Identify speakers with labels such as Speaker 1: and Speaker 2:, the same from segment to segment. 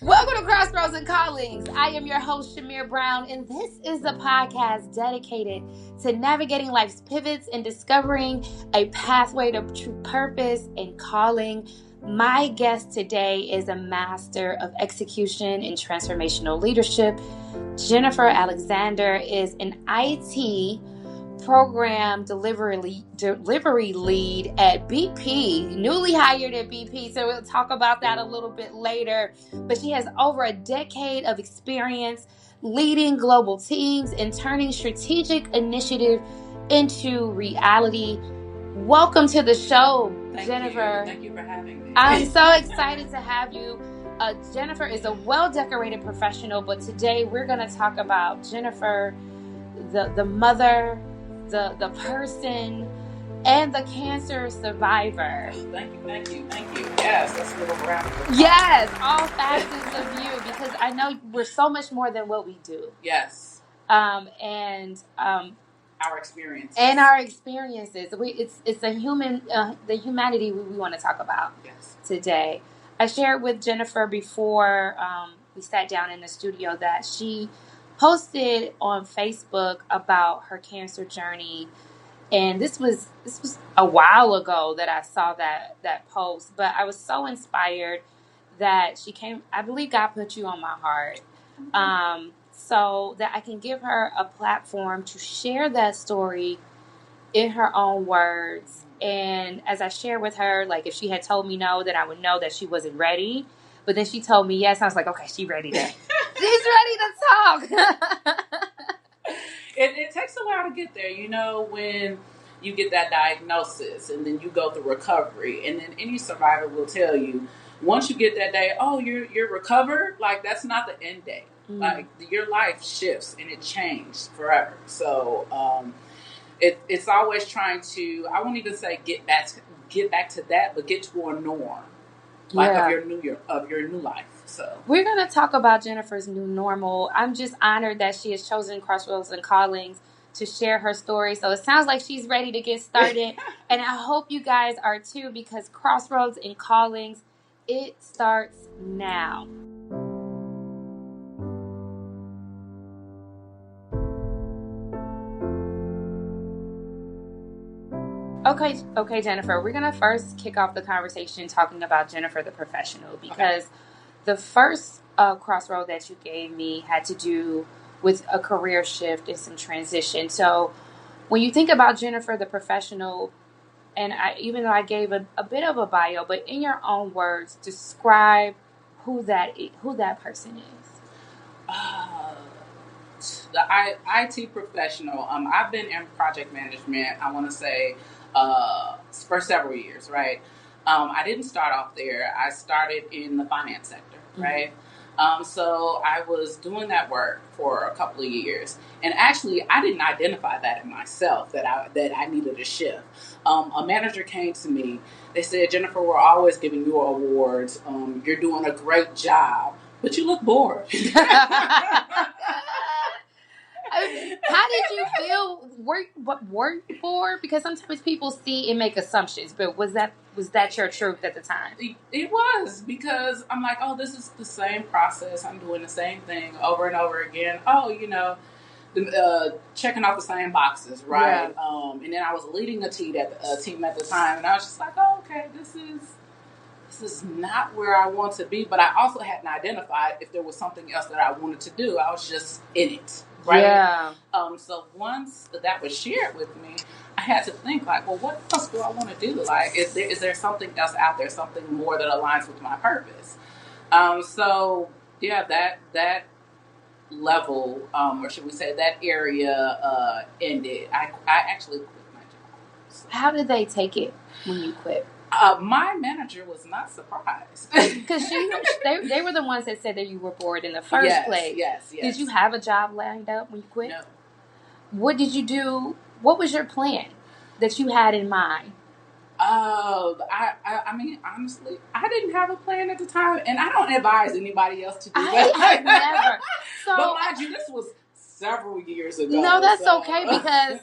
Speaker 1: Welcome to Crossroads Callings. I am your host, Chimere Brown, and this is a podcast dedicated to navigating life's pivots and discovering a pathway to true purpose and calling. My guest today is a master of execution and transformational leadership. Jennifer Alexander is an IT program delivery lead at BP, newly hired at BP. So we'll talk about that a little bit later. But she has over a decade of experience leading global teams and turning strategic initiative into reality. Welcome to the show, Jennifer.
Speaker 2: Thank you for having me.
Speaker 1: I'm so excited to have you. Jennifer is a well-decorated professional, but today we're going to talk about Jennifer, the mother, the person, and the cancer survivor.
Speaker 2: Thank you. Yes, that's a little round.
Speaker 1: Yes, all facets of you, because I know we're so much more than what we do.
Speaker 2: Yes.
Speaker 1: And
Speaker 2: our experiences.
Speaker 1: And our experiences. It's a human, the humanity we want to talk about today. I shared with Jennifer before we sat down in the studio that she posted on Facebook about her cancer journey, and this was a while ago that I saw that post. But I was so inspired that she came. I believe God put you on my heart, so that I can give her a platform to share that story in her own words. And as I shared with her, like, if she had told me no, then I would know that she wasn't ready. But then she told me yes. I was like, okay, she's ready to talk.
Speaker 2: It takes a while to get there, when you get that diagnosis and then you go through recovery, and then any survivor will tell you, once you get that day, oh, you're recovered, like, that's not the end day. Like, your life shifts and it changed forever. So it's always trying to, I won't even say get back to that, but get to a norm, like, of your new life. So
Speaker 1: we're going to talk about Jennifer's new normal. I'm just honored that she has chosen Crossroads Callings to share her story. So it sounds like she's ready to get started. And I hope you guys are too, because Crossroads Callings, it starts now. Okay, Jennifer, we're going to first kick off the conversation talking about Jennifer the professional, because the first crossroad that you gave me had to do with a career shift and some transition. So when you think about Jennifer the professional, and even though I gave a bit of a bio, but in your own words, describe who that person is.
Speaker 2: The IT professional. I've been in project management, I want to say, for several years, right? I didn't start off there. I started in the finance sector, right? So I was doing that work for a couple of years, and actually, I didn't identify that in myself that I needed a shift. A manager came to me. They said, "Jennifer, we're always giving you awards. You're doing a great job, but you look bored."
Speaker 1: How did you feel? Work for? Because sometimes people see and make assumptions, but was that your truth at the time?
Speaker 2: It was, because I'm like, oh, this is the same process. I'm doing the same thing over and over again. Oh, checking off the same boxes, right? Yeah. And then I was leading a team at the time, and I was just like, oh, okay, this is not where I want to be. But I also hadn't identified if there was something else that I wanted to do. I was just in it. Right?
Speaker 1: Yeah.
Speaker 2: So once that was shared with me, I had to think, like, well, what else do I want to do? Like, is there something else out there, something more that aligns with my purpose? So yeah, that level, or should we say that area, ended. I actually quit my job. So.
Speaker 1: How did they take it when you quit?
Speaker 2: My manager was not surprised.
Speaker 1: Because they were the ones that said that you were bored in the first place.
Speaker 2: Yes.
Speaker 1: Did you have a job lined up when you quit?
Speaker 2: No.
Speaker 1: What did you do? What was your plan that you had in mind?
Speaker 2: I mean, honestly, I didn't have a plan at the time, and I don't advise anybody else to do
Speaker 1: that. I never. So,
Speaker 2: but mind you, this was several years ago.
Speaker 1: No, that's okay, because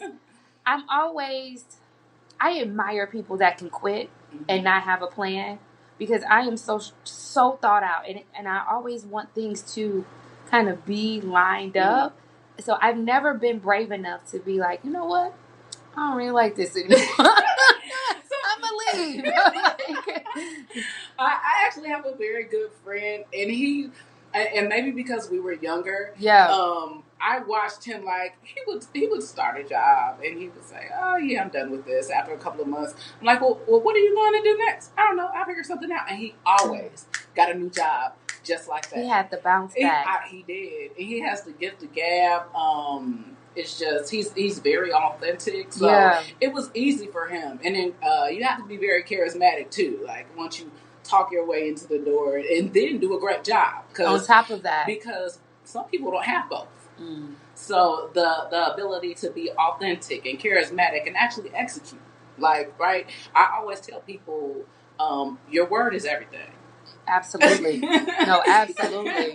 Speaker 1: I admire people that can quit and not have a plan, because I am so thought out, and I always want things to kind of be lined up. So I've never been brave enough to be like, you know what, I don't really like this anymore. I'm gonna leave.
Speaker 2: I actually have a very good friend, and maybe because we were younger, I watched him, like, he would start a job and he would say, oh yeah, I'm done with this after a couple of months. I'm like, well, what are you going to do next? I don't know, I'll figure something out. And he always got a new job just like that.
Speaker 1: He had to bounce back.
Speaker 2: He did. And he has the gift of gab. It's just he's very authentic, so it was easy for him. And then you have to be very charismatic too. Like, once you talk your way into the door, and then do a great job.
Speaker 1: On top of that,
Speaker 2: because some people don't have both. So the ability to be authentic and charismatic and actually execute, like, right? I always tell people, your word is everything.
Speaker 1: Absolutely. No, absolutely.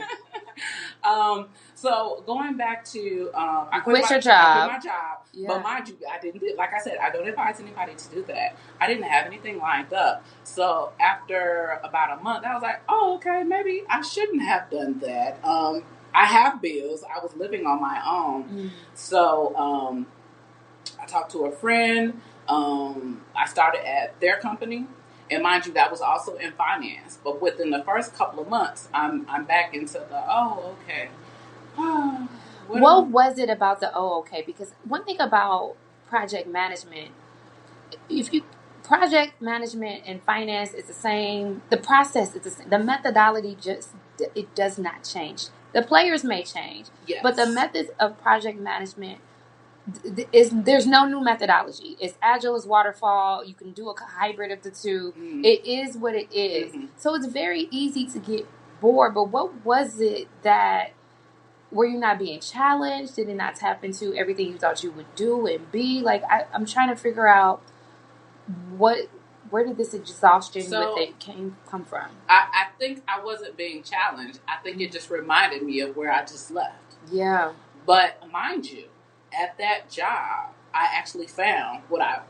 Speaker 2: So going back to, I
Speaker 1: quit your job.
Speaker 2: I quit my job, but mind you, I didn't do, like I said, I don't advise anybody to do that. I didn't have anything lined up. So after about a month, I was like, oh, okay, maybe I shouldn't have done that. I have bills. I was living on my own. So, I talked to a friend. I started at their company. And mind you, that was also in finance. But within the first couple of months, I'm back into the, okay.
Speaker 1: What was it about the okay? Because one thing about project management, project management and finance is the same. The process is the same. The methodology it does not change. The players may change, but the methods of project management there's no new methodology. It's agile as waterfall. You can do a hybrid of the two. It is what it is. So it's very easy to get bored. But what was it that, were you not being challenged? Did it not tap into everything you thought you would do and be? Like, I'm trying to figure out where did this exhaustion come from?
Speaker 2: I think I wasn't being challenged. I think it just reminded me of where I just left.
Speaker 1: Yeah.
Speaker 2: But mind you, at that job, I actually found what I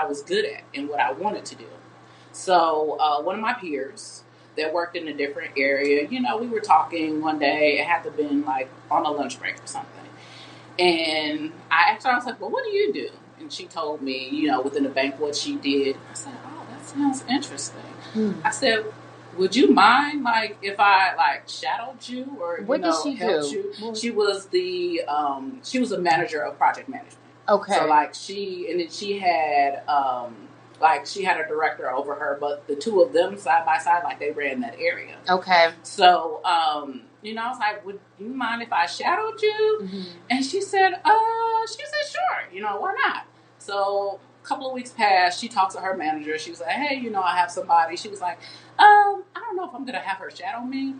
Speaker 2: was good at and what I wanted to do. So one of my peers that worked in a different area, we were talking one day. It had to have been like on a lunch break or something. And I asked her, I was like, well, what do you do? And she told me, within the bank what she did. I said, oh, that sounds interesting. I said, would you mind, like, if I, like, shadowed you or,
Speaker 1: what did she
Speaker 2: helped
Speaker 1: do?
Speaker 2: You? She was she was a manager of project management.
Speaker 1: Okay.
Speaker 2: So, like, she had, she had a director over her, but the two of them side by side, like, they ran that area.
Speaker 1: Okay.
Speaker 2: So, I was like, would you mind if I shadowed you? And she said, sure, why not? So, a couple of weeks passed. She talked to her manager. She was like, hey, I have somebody. She was like, I don't know if I'm going to have her shadow me.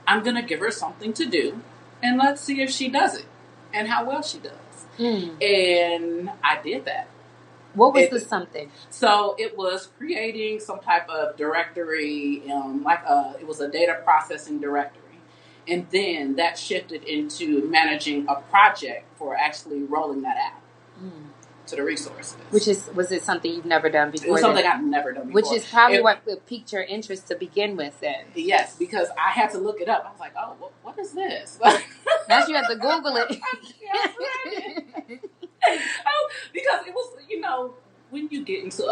Speaker 2: I'm going to give her something to do, and let's see if she does it and how well she does. And I did that.
Speaker 1: What was the something?
Speaker 2: So it was creating some type of directory, it was a data processing directory. And then that shifted into managing a project for actually rolling that out to the resources.
Speaker 1: Was it something you've never done before?
Speaker 2: It was something I've never done before.
Speaker 1: Which is probably what piqued your interest to begin with then.
Speaker 2: Yes, because I had to look it up. I was like, oh, what is this?
Speaker 1: Now you have to Google it.
Speaker 2: Because it was, when you get into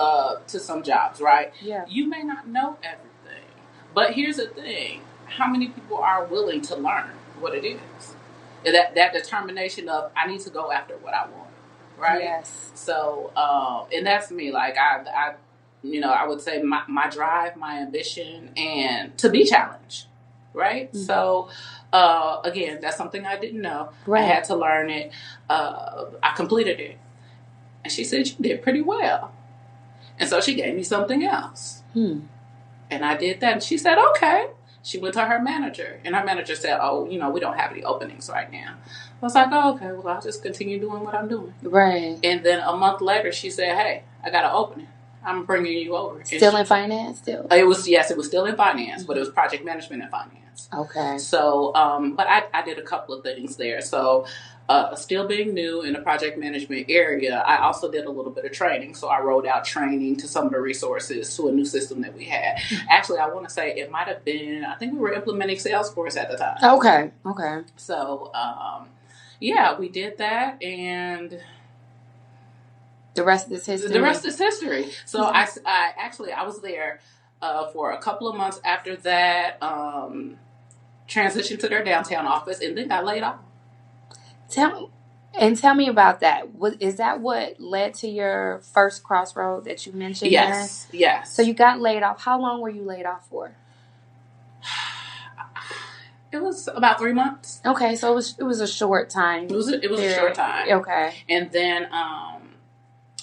Speaker 2: to some jobs, right?
Speaker 1: Yeah.
Speaker 2: You may not know everything. But here's the thing. How many people are willing to learn what it is? That determination of, I need to go after what I want. Right?
Speaker 1: Yes.
Speaker 2: So, and that's me. Like, I would say my drive, my ambition, and to be challenged. Right? So, again, that's something I didn't know.
Speaker 1: Right.
Speaker 2: I had to learn it. I completed it. And she said, you did pretty well. And so she gave me something else. And I did that. And she said, okay. She went to her manager. And her manager said, oh, we don't have any openings right now. I was like, oh, okay, well, I'll just continue doing what I'm doing.
Speaker 1: Right.
Speaker 2: And then a month later, she said, hey, I got an opening. I'm bringing you over.
Speaker 1: Still in finance, still?
Speaker 2: It was still in finance, but it was project management and finance. insurance.
Speaker 1: Okay.
Speaker 2: So, but I did a couple of things there. So, still being new in the project management area, I also did a little bit of training. So I rolled out training to some of the resources to a new system that we had. Actually, I want to say it might have been, I think we were implementing Salesforce at the time.
Speaker 1: Okay.
Speaker 2: So, yeah, we did that, and
Speaker 1: the rest is history.
Speaker 2: The rest is history. So I was there for a couple of months after that, transitioned to their downtown office, and then got laid off.
Speaker 1: Tell me about that. Is that what led to your first Crossroad that you mentioned?
Speaker 2: Yes.
Speaker 1: So you got laid off. How long were you laid off for?
Speaker 2: It was about 3 months.
Speaker 1: Okay, so it was a short time.
Speaker 2: It was a short time.
Speaker 1: Okay.
Speaker 2: And then I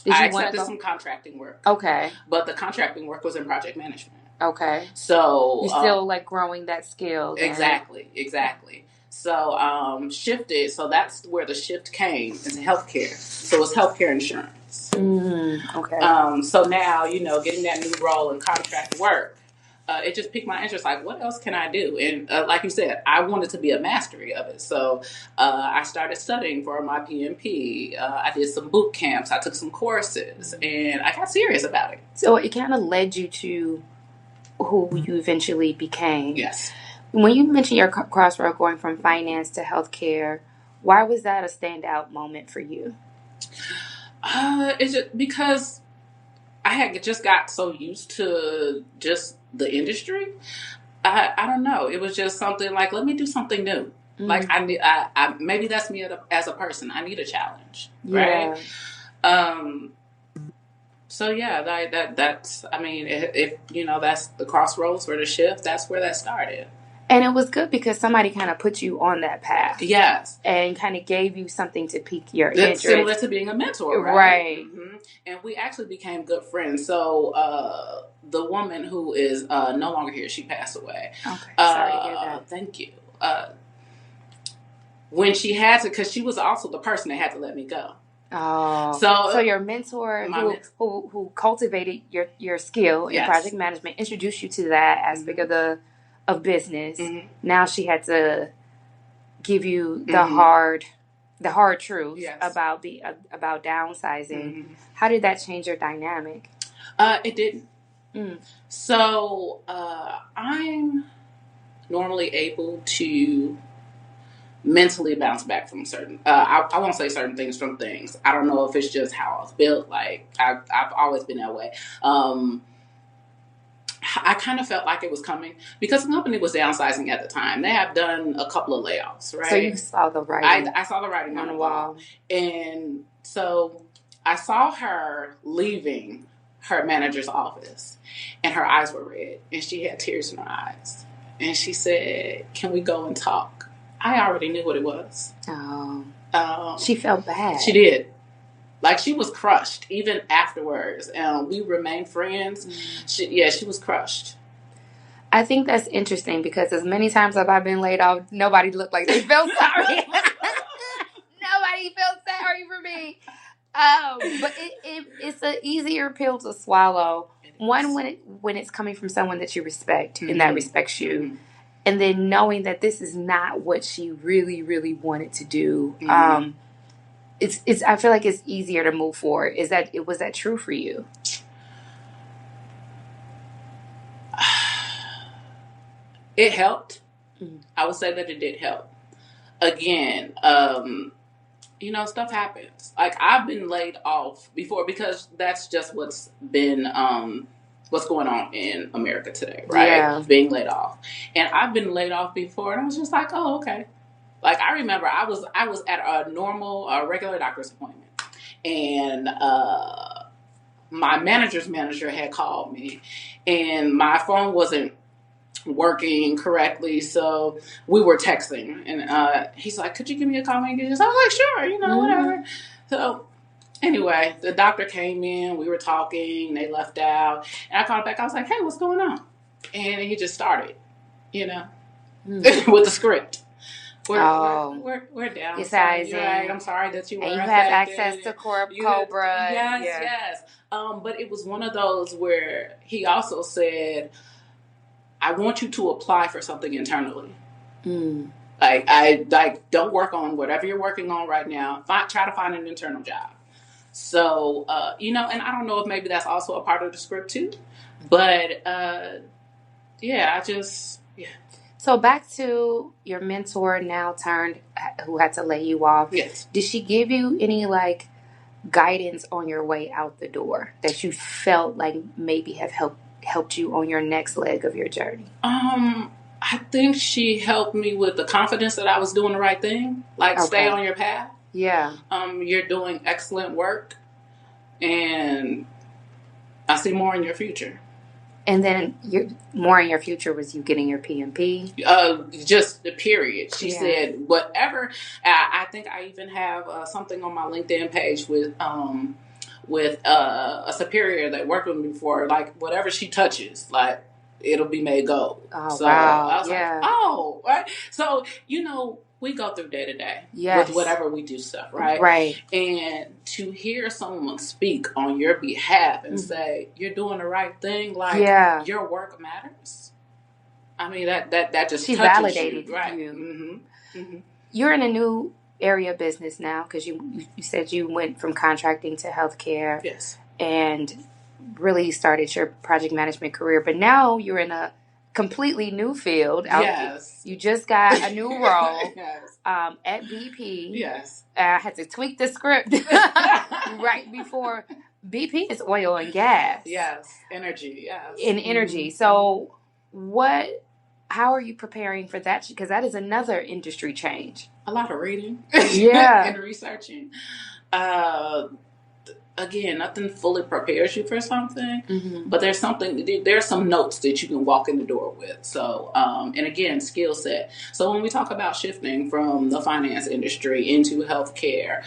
Speaker 2: accepted some contracting work.
Speaker 1: Okay.
Speaker 2: But the contracting work was in project management.
Speaker 1: Okay.
Speaker 2: So
Speaker 1: you're still like growing that skill. Then.
Speaker 2: Exactly. So shifted. So that's where the shift came into healthcare. So it's healthcare insurance.
Speaker 1: Okay.
Speaker 2: So now, getting that new role in contract work, it just piqued my interest. Like, what else can I do? And like you said, I wanted to be a mastery of it. So I started studying for my PMP. I did some boot camps. I took some courses, and I got serious about it.
Speaker 1: So it kind of led you to who you eventually became.
Speaker 2: Yes.
Speaker 1: When you mentioned your crossroad going from finance to healthcare, why was that a standout moment for you?
Speaker 2: It's just because I had just got so used to just the industry. I don't know. It was just something like, let me do something new. Mm-hmm. Like I maybe that's me as a person. I need a challenge, right? So yeah, that's. I mean, if that's the crossroads for the shift. That's where that started.
Speaker 1: And it was good because somebody kind of put you on that path.
Speaker 2: Yes.
Speaker 1: And kind of gave you something to pique your interest.
Speaker 2: Similar to being a mentor, right?
Speaker 1: Right.
Speaker 2: Mm-hmm. And we actually became good friends. So the woman who is no longer here, she passed away.
Speaker 1: Okay. Sorry to hear that.
Speaker 2: Thank you. When she had to, because she was also the person that had to let me go.
Speaker 1: Oh, so your mentor who cultivated your skill in project management introduced you to that aspect of business. Mm-hmm. Now she had to give you the hard truth about downsizing. Mm-hmm. How did that change your dynamic?
Speaker 2: It didn't. So I'm normally able to mentally bounce back from certain, I won't say certain things from things. I don't know if it's just how I was built. Like I've always been that way. I kind of felt like it was coming because the company was downsizing at the time. They have done a couple of layoffs, right?
Speaker 1: So you saw the writing.
Speaker 2: I saw the writing on the wall. And so I saw her leaving her manager's office and her eyes were red and she had tears in her eyes. And she said, "Can we go and talk?" I already knew what it was.
Speaker 1: Oh. She felt bad.
Speaker 2: She did. Like, she was crushed, even afterwards. We remained friends. She was crushed.
Speaker 1: I think that's interesting because as many times as I've been laid off, nobody looked like they felt sorry. Nobody felt sorry for me. But it's an easier pill to swallow. One, when it's coming from someone that you respect and that respects you. Mm-hmm. And then knowing that this is not what she really, really wanted to do. Mm-hmm. It's. I feel like it's easier to move forward. Was that true for you?
Speaker 2: It helped. Mm-hmm. I would say that it did help. Again, stuff happens. Like, I've been laid off before because that's just what's been what's going on in America today, right? Yeah. Being laid off. And I've been laid off before, and I was just like, oh, okay. Like, I remember I was at a regular doctor's appointment, and my manager's manager had called me, and my phone wasn't working correctly, so we were texting, and he's like, "Could you give me a call?" I was like, "Sure, whatever." So anyway, the doctor came in, we were talking, they left out, and I called back. I was like, "Hey, what's going on?" And he just started, with the script. We're downsizing. Right? I'm sorry that you were affected.
Speaker 1: And you have access to Cobra.
Speaker 2: Yes. But it was one of those where he also said, I want you to apply for something internally.
Speaker 1: Mm.
Speaker 2: Don't work on whatever you're working on right now. Try to find an internal job. So, and I don't know if maybe that's also a part of the script too, but yeah.
Speaker 1: So back to your mentor now turned, who had to lay you off.
Speaker 2: Yes.
Speaker 1: Did she give you any like guidance on your way out the door that you felt like maybe have helped you on your next leg of your journey?
Speaker 2: I think she helped me with the confidence that I was doing the right thing. Like, stay on your path.
Speaker 1: Yeah.
Speaker 2: You're doing excellent work, and I see more in your future.
Speaker 1: And then more in your future was you getting your PMP?
Speaker 2: Just the period. She said, whatever. I think I even have something on my LinkedIn page with a superior that worked with me before. Like, whatever she touches, like, it'll be made gold.
Speaker 1: Oh, so, wow.
Speaker 2: I was like, oh, right. So, we go through day to day with whatever we do stuff, right?
Speaker 1: Right.
Speaker 2: And to hear someone speak on your behalf and say, you're doing the right thing, like, your work matters. I mean, that just
Speaker 1: she
Speaker 2: touches
Speaker 1: validated
Speaker 2: you. Right.
Speaker 1: You.
Speaker 2: Mm-hmm. Mm-hmm.
Speaker 1: You're in a new area of business now because you said you went from contracting to healthcare.
Speaker 2: Yes.
Speaker 1: And really started your project management career. But now you're in a completely new field.
Speaker 2: Yes.
Speaker 1: You just got a new role
Speaker 2: yes.
Speaker 1: At BP.
Speaker 2: Yes.
Speaker 1: I had to tweak the script right before. BP is oil and gas.
Speaker 2: Yes. Energy. Yes.
Speaker 1: In energy. Mm-hmm. So how are you preparing for that? Because that is another industry change.
Speaker 2: A lot of reading.
Speaker 1: Yeah.
Speaker 2: And researching. Again, nothing fully prepares you for something, mm-hmm. but there's some notes that you can walk in the door with. So, and again, skill set. So when we talk about shifting from the finance industry into healthcare,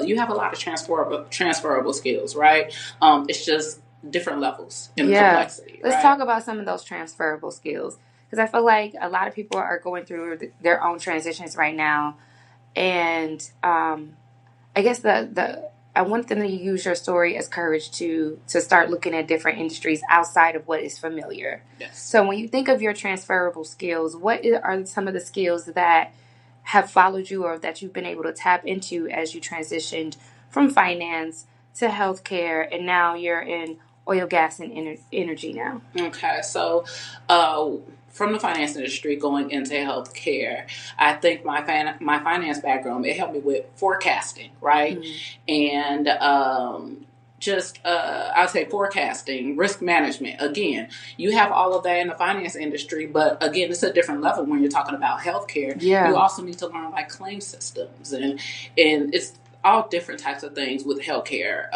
Speaker 2: you have a lot of transferable skills, right? It's just different levels in complexity.
Speaker 1: Let's talk about some of those transferable skills. Because I feel like a lot of people are going through their own transitions right now. And I guess I want them to use your story as courage to start looking at different industries outside of what is familiar.
Speaker 2: Yes.
Speaker 1: So when you think of your transferable skills, what are some of the skills that have followed you or that you've been able to tap into as you transitioned from finance to healthcare, and now you're in oil, gas, and energy now?
Speaker 2: Okay, so from the finance industry going into healthcare, I think my finance background, it helped me with forecasting, right? Mm-hmm. And I'd say forecasting, risk management. Again, you have all of that in the finance industry, but again, it's a different level when you're talking about healthcare.
Speaker 1: Yeah. You
Speaker 2: also need to learn like claim systems, and it's all different types of things with healthcare,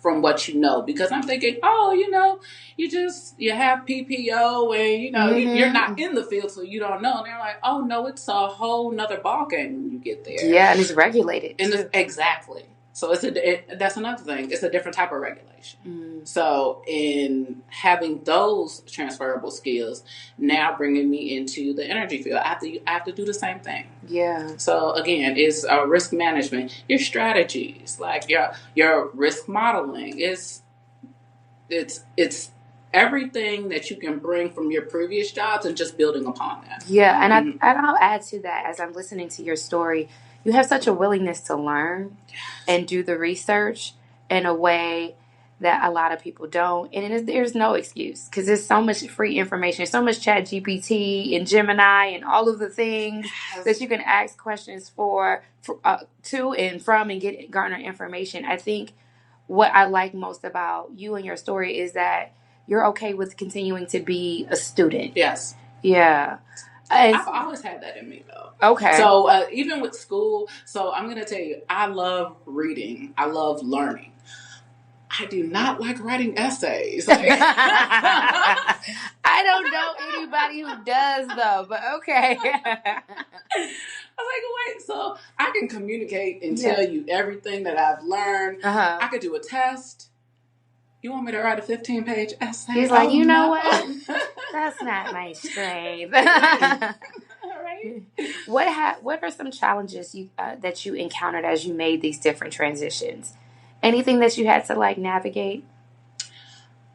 Speaker 2: from what you know, because I'm thinking, you have PPO and mm-hmm. you're not in the field, so you don't know. And they're like, oh no, it's a whole nother ballgame when you get there.
Speaker 1: Yeah, and it's regulated.
Speaker 2: And exactly. So that's another thing. It's a different type of regulation. Mm. So in having those transferable skills, now bringing me into the energy field, I have to do the same thing.
Speaker 1: Yeah.
Speaker 2: So again, it's risk management, your strategies, like your risk modeling. It's everything that you can bring from your previous jobs and just building upon that.
Speaker 1: Yeah, and I'll add to that as I'm listening to your story. You have such a willingness to learn and do the research in a way that a lot of people don't. And there's no excuse because there's so much free information, so much ChatGPT and Gemini and all of the things that you can ask questions to and from and garner information. I think what I like most about you and your story is that you're okay with continuing to be a student.
Speaker 2: Yes.
Speaker 1: Yeah.
Speaker 2: I've always had that in me, though.
Speaker 1: Okay.
Speaker 2: So even with school, so I'm going to tell you, I love reading. I love learning. I do not like writing essays. Like,
Speaker 1: I don't know anybody who does, though, but okay.
Speaker 2: I was like, wait, so I can communicate and tell you everything that I've learned. Uh-huh. I could do a test. You want me to write a 15-page essay?
Speaker 1: He's like, know what? That's not my strength.
Speaker 2: All right.
Speaker 1: What are some challenges that you encountered as you made these different transitions? Anything that you had to navigate?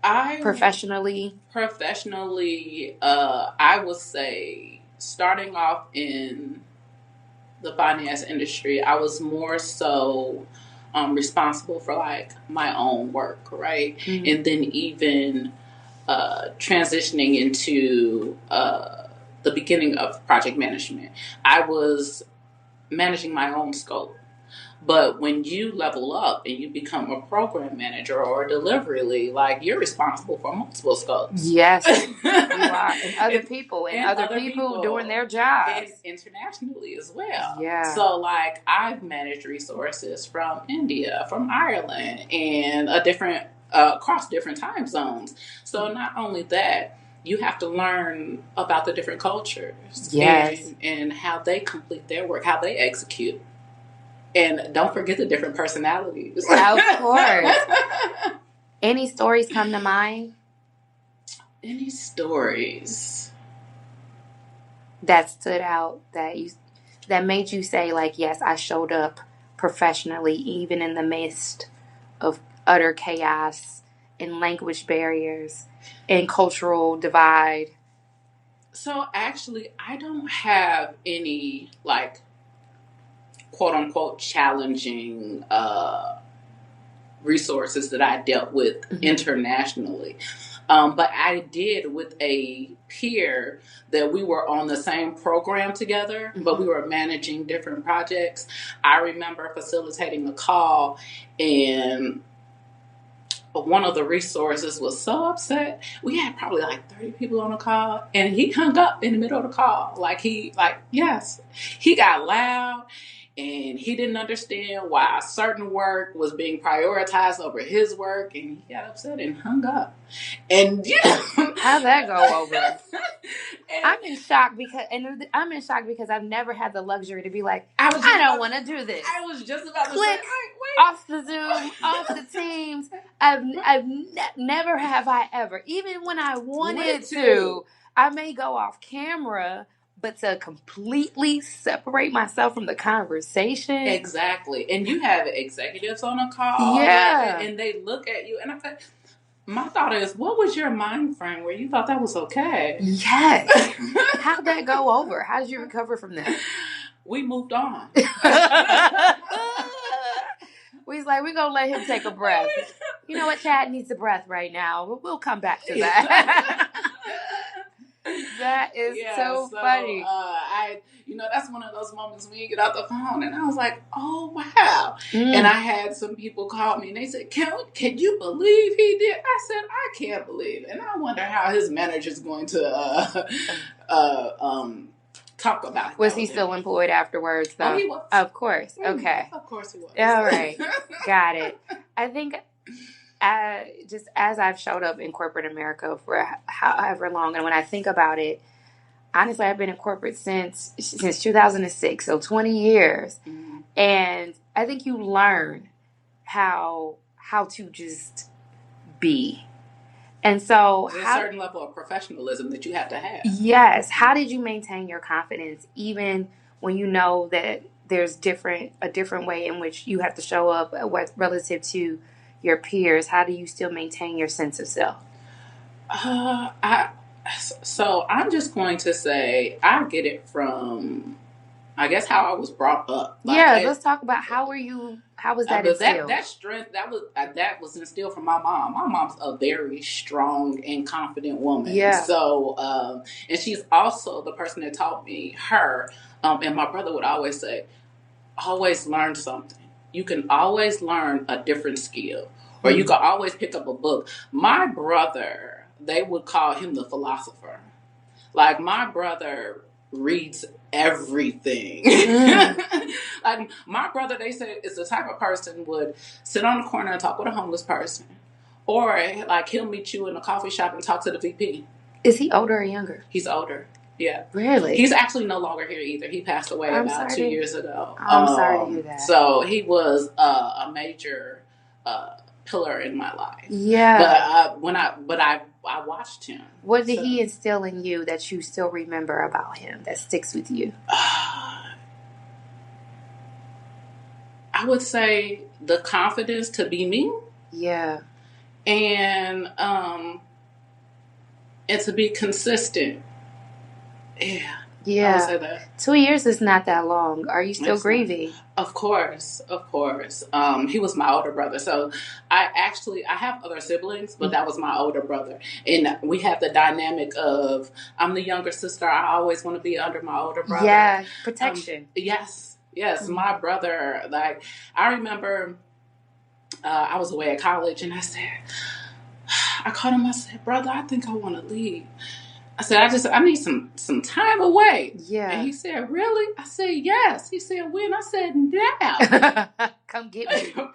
Speaker 1: professionally?
Speaker 2: Professionally, I would say starting off in the finance industry, I was more so responsible for like my own work, right? Mm-hmm. And then even transitioning into the beginning of project management, I was managing my own scope. But when you level up and you become a program manager or a delivery lead, like you're responsible for multiple scopes.
Speaker 1: Yes, you are. And other people doing their jobs.
Speaker 2: And internationally as well.
Speaker 1: Yeah.
Speaker 2: So like I've managed resources from India, from Ireland, and across different time zones. So not only that, you have to learn about the different cultures.
Speaker 1: Yes.
Speaker 2: And how they complete their work, how they execute. And don't forget the different personalities.
Speaker 1: Of course. Any stories come to mind?
Speaker 2: Any stories
Speaker 1: that stood out that made you say, like, yes, I showed up professionally, even in the midst of utter chaos and language barriers and cultural divide?
Speaker 2: So actually, I don't have any like quote unquote challenging resources that I dealt with mm-hmm. internationally. But I did with a peer that we were on the same program together, mm-hmm. but we were managing different projects. I remember facilitating a call, and one of the resources was so upset. We had probably like 30 people on the call, and he hung up in the middle of the call. He got loud. And he didn't understand why certain work was being prioritized over his work, and he got upset and hung up. And
Speaker 1: how'd that go over? I'm in shock because I've never had the luxury to be like, I don't want to do this.
Speaker 2: I was just about to
Speaker 1: click
Speaker 2: say,
Speaker 1: off the Zoom, off the Teams. Never have I ever, even when I wanted to, I may go off camera. But to completely separate myself from the conversation.
Speaker 2: Exactly. And you have executives on a call.
Speaker 1: Yeah.
Speaker 2: And they look at you. And I thought, my thought is, what was your mind frame where you thought that was okay?
Speaker 1: Yes. How'd that go over? How did you recover from that?
Speaker 2: We moved on.
Speaker 1: We was like, we're going to let him take a breath. You know what? Chad needs a breath right now. We'll come back to that. That is so funny.
Speaker 2: That's one of those moments when you get out the phone, and I was like, oh, wow. And I had some people call me, and they said, can you believe he did? I said, I can't believe it. And I wonder how his manager's going to talk about it.
Speaker 1: Was he still employed afterwards, though?
Speaker 2: Oh, he was.
Speaker 1: Of course. Okay.
Speaker 2: Of course he was.
Speaker 1: All right. Got it. I think just as I've showed up in corporate America for however long, and when I think about it, honestly, I've been in corporate since 2006, so 20 years. Mm-hmm. And I think you learn how to just be. And so
Speaker 2: there's a certain level of professionalism that you have to have.
Speaker 1: Yes. How did you maintain your confidence even when you know that there's a different way in which you have to show up relative to your peers? How do you still maintain your sense of self?
Speaker 2: So I'm just going to say I get it from, I guess, how I was brought up.
Speaker 1: Let's talk about how was that instilled?
Speaker 2: That strength, that was instilled from my mom. My mom's a very strong and confident woman.
Speaker 1: Yeah.
Speaker 2: So, and she's also the person that taught me her. And my brother would always say, always learn something. You can always learn a different skill, or you can always pick up a book. My brother, they would call him the philosopher. Like, my brother reads everything. Like, my brother, they said, is the type of person would sit on the corner and talk with a homeless person, or like he'll meet you in a coffee shop and talk to the VP.
Speaker 1: Is he older or younger?
Speaker 2: He's older. Yeah.
Speaker 1: Really?
Speaker 2: He's actually no longer here either. He passed away about 2 years ago.
Speaker 1: I'm sorry to hear that.
Speaker 2: So he was a major pillar in my life.
Speaker 1: Yeah.
Speaker 2: But I watched him.
Speaker 1: What did he instill in you that you still remember about him that sticks with you?
Speaker 2: I would say the confidence to be me.
Speaker 1: Yeah.
Speaker 2: and to be consistent. Yeah.
Speaker 1: Yeah.
Speaker 2: I would say that.
Speaker 1: 2 years is not that long. Are you still grieving?
Speaker 2: Of course. He was my older brother. So I have other siblings, but that was my older brother. And we have the dynamic of, I'm the younger sister. I always want to be under my older brother.
Speaker 1: Yeah, protection.
Speaker 2: Yes. My brother, like, I remember I was away at college and I called him, I said, brother, I think I want to leave. I said, I need some time away.
Speaker 1: Yeah.
Speaker 2: And he said, really? I said, yes. He said, when? I said, now.
Speaker 1: Come get me.
Speaker 2: Come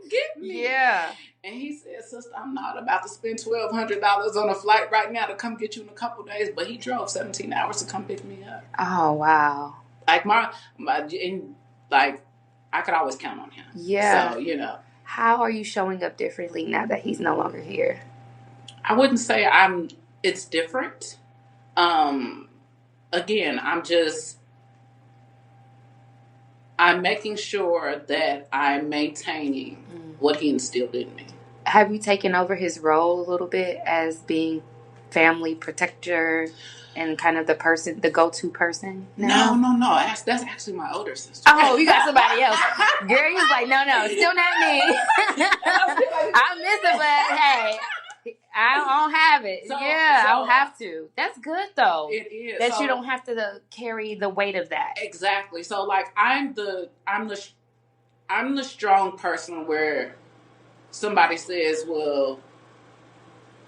Speaker 2: get me.
Speaker 1: Yeah.
Speaker 2: And he said, sister, I'm not about to spend $1,200 on a flight right now to come get you in a couple days. But he drove 17 hours to come pick me up.
Speaker 1: Oh, wow.
Speaker 2: Like, I could always count on him.
Speaker 1: Yeah.
Speaker 2: So, you know.
Speaker 1: How are you showing up differently now that he's no longer here?
Speaker 2: I wouldn't say it's different. Again, I'm making sure that I'm maintaining what he instilled in me.
Speaker 1: Have you taken over his role a little bit as being family protector and kind of the go-to person now?
Speaker 2: No. That's actually my older sister.
Speaker 1: Oh, you got somebody else. Girl, you was like, no, still not me. I miss it, but hey, I don't have it. I don't have to. That's good, though.
Speaker 2: It is.
Speaker 1: That you don't have to carry the weight of that.
Speaker 2: Exactly. So, like, I'm the strong person where somebody says, well,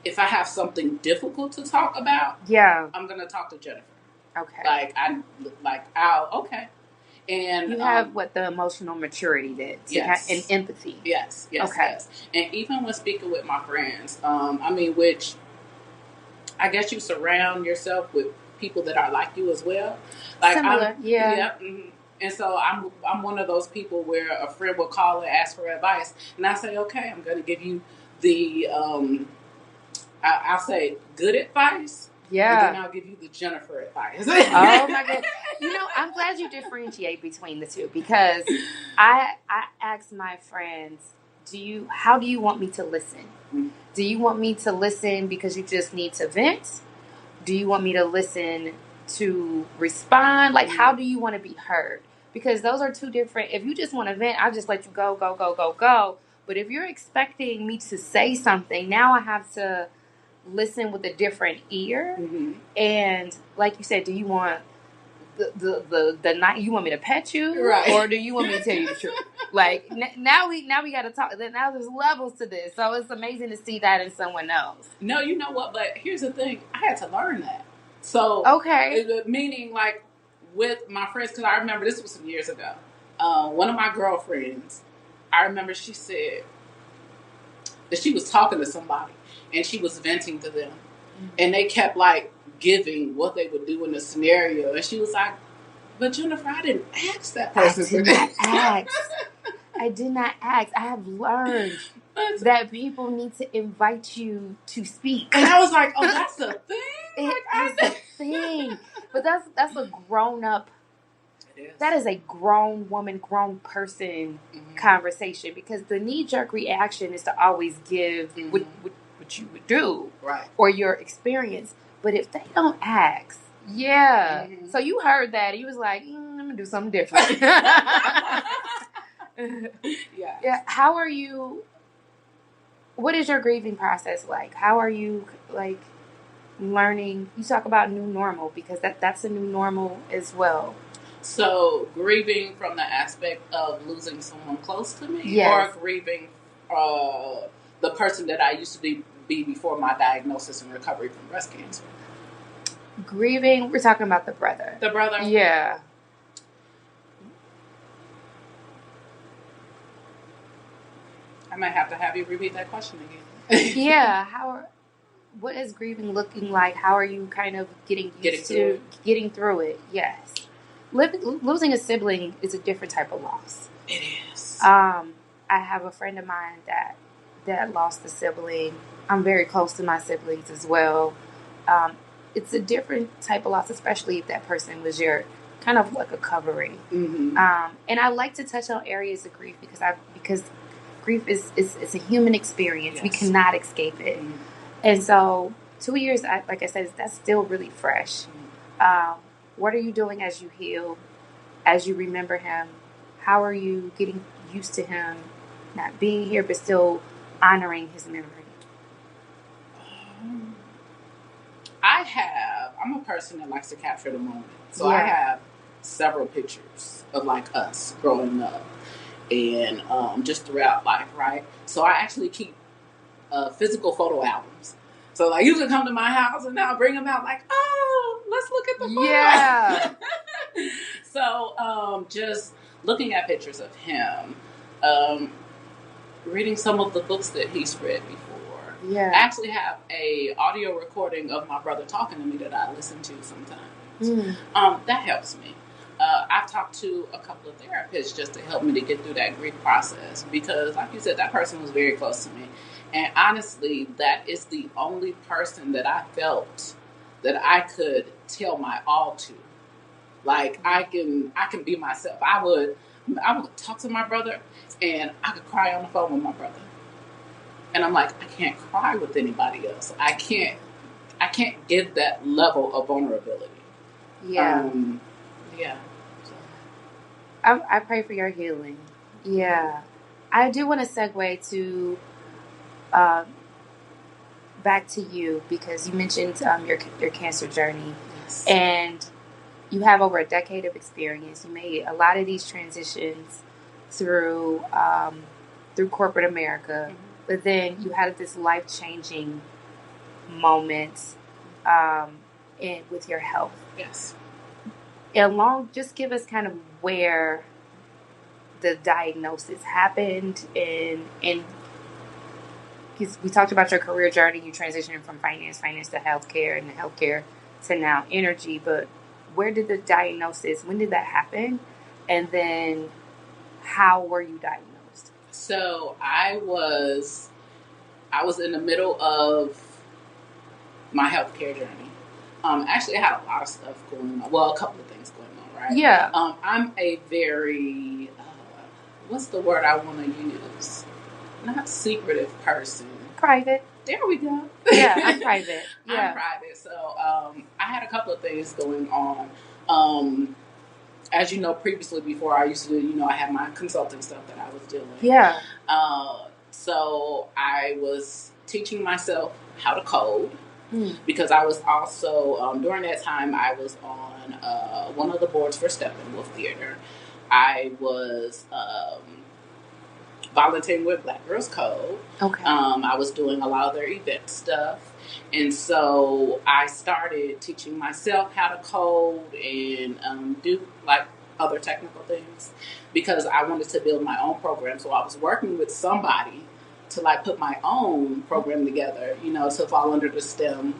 Speaker 2: if I have something difficult to talk about, I'm going to talk to Jennifer.
Speaker 1: Okay.
Speaker 2: Okay. And
Speaker 1: you have the emotional maturity and empathy.
Speaker 2: Yes.
Speaker 1: Okay.
Speaker 2: Yes. And even when speaking with my friends, which I guess you surround yourself with people that are like you as well. Like,
Speaker 1: similar, yeah.
Speaker 2: Yep. Mm-hmm. And so I'm one of those people where a friend will call and ask for advice, and I say, okay, I'm going to give you the I'll say good advice.
Speaker 1: Yeah.
Speaker 2: And then I'll give you the Jennifer advice.
Speaker 1: Oh my God. I'm glad you differentiate between the two, because I ask my friends, how do you want me to listen? Mm-hmm. Do you want me to listen because you just need to vent? Do you want me to listen to respond? Like, how do you want to be heard? Because those are two different. If you just want to vent, I'll just let you go. But if you're expecting me to say something, now I have to listen with a different ear. Mm-hmm. And like you said, do you want the night? You want me to pet you,
Speaker 2: right?
Speaker 1: Or do you want me to tell you the truth? Like, now we got to talk. Now there's levels to this, so it's amazing to see that in someone else.
Speaker 2: No, you know what? But here's the thing: I had to learn that. So
Speaker 1: okay,
Speaker 2: meaning like with my friends, because I remember this was some years ago. One of my girlfriends, I remember she said that she was talking to somebody and she was venting to them, and they kept like giving what they would do in the scenario, and she was like, "But Jennifer, I didn't ask that person for this."
Speaker 1: I did not ask. I have learned that people need to invite you to speak.
Speaker 2: And I was like, oh, that's a thing?
Speaker 1: It is a thing. But that's a grown up, that is a grown woman, grown person conversation, because the knee-jerk reaction is to always give what you would do.
Speaker 2: Right.
Speaker 1: Or your experience. But if they don't ask, so you heard that, and you was like, I'm going to do something different. Yeah. How are you? What is your grieving process like? How are you like learning? You talk about new normal, because that's a new normal as well.
Speaker 2: So grieving from the aspect of losing someone close to me,
Speaker 1: yes.
Speaker 2: Or grieving the person that I used to be before my diagnosis and recovery from breast cancer.
Speaker 1: Grieving. We're talking about the brother.
Speaker 2: The brother.
Speaker 1: Yeah.
Speaker 2: I might have to have you repeat that question again.
Speaker 1: Yeah. What is grieving looking like? How are you kind of getting through it? Yes. Losing a sibling is a different type of loss.
Speaker 2: It is.
Speaker 1: I have a friend of mine that lost a sibling. I'm very close to my siblings as well. It's a different type of loss, especially if that person was your kind of like a covering. Mm-hmm. And I like to touch on areas of grief because grief is it's a human experience.
Speaker 2: Yes.
Speaker 1: We cannot escape it.
Speaker 2: Mm-hmm.
Speaker 1: And so 2 years, like I said, that's still really fresh. What are you doing as you heal, as you remember him? How are you getting used to him not being here, but still honoring his memory?
Speaker 2: I'm a person that likes to capture the moment. So I have several pictures of like us growing up and just throughout life, right? So I actually keep physical photo albums. So like you can come to my house and I'll bring them out like, oh, let's look at the photo.
Speaker 1: Yeah.
Speaker 2: So just looking at pictures of him, reading some of the books that he's read before.
Speaker 1: Yeah.
Speaker 2: I actually have a audio recording of my brother talking to me that I listen to sometimes. That helps me. I've talked to a couple of therapists just to help me to get through that grief process because, like you said, that person was very close to me. And honestly, that is the only person that I felt that I could tell my all to. Like, I can be myself. I would talk to my brother, and I could cry on the phone with my brother. And I'm like, I can't cry with anybody else. I can't give that level of vulnerability.
Speaker 1: Yeah.
Speaker 2: Yeah.
Speaker 1: I pray for your healing. Yeah. I do want to segue to back to you because you mentioned your cancer journey.
Speaker 2: Yes.
Speaker 1: And you have over a decade of experience. You made a lot of these transitions through corporate America. Mm-hmm. But then you had this life-changing moment with your health.
Speaker 2: Yes.
Speaker 1: And just give us kind of where the diagnosis happened and because we talked about your career journey, you transitioning from finance to healthcare, and healthcare to now energy. But where did the diagnosis? When did that happen? And then how were you diagnosed?
Speaker 2: So I was in the middle of my healthcare journey. Actually, I had a lot of stuff going on. Well, a couple of things going on, right?
Speaker 1: Yeah.
Speaker 2: I'm a very, what's the word I want to use? Not secretive person.
Speaker 1: Private.
Speaker 2: There we go.
Speaker 1: Yeah, I'm private. Yeah.
Speaker 2: I'm private. So I had a couple of things going on. As you know, previously before I used to, I had my consulting stuff that I was doing.
Speaker 1: Yeah.
Speaker 2: So I was teaching myself how to code because I was also, during that time, I was on one of the boards for Steppenwolf Theater. I was volunteering with Black Girls Code.
Speaker 1: Okay.
Speaker 2: I was doing a lot of their event stuff. And so I started teaching myself how to code and do like other technical things because I wanted to build my own program. So I was working with somebody to like put my own program together, to fall under the STEM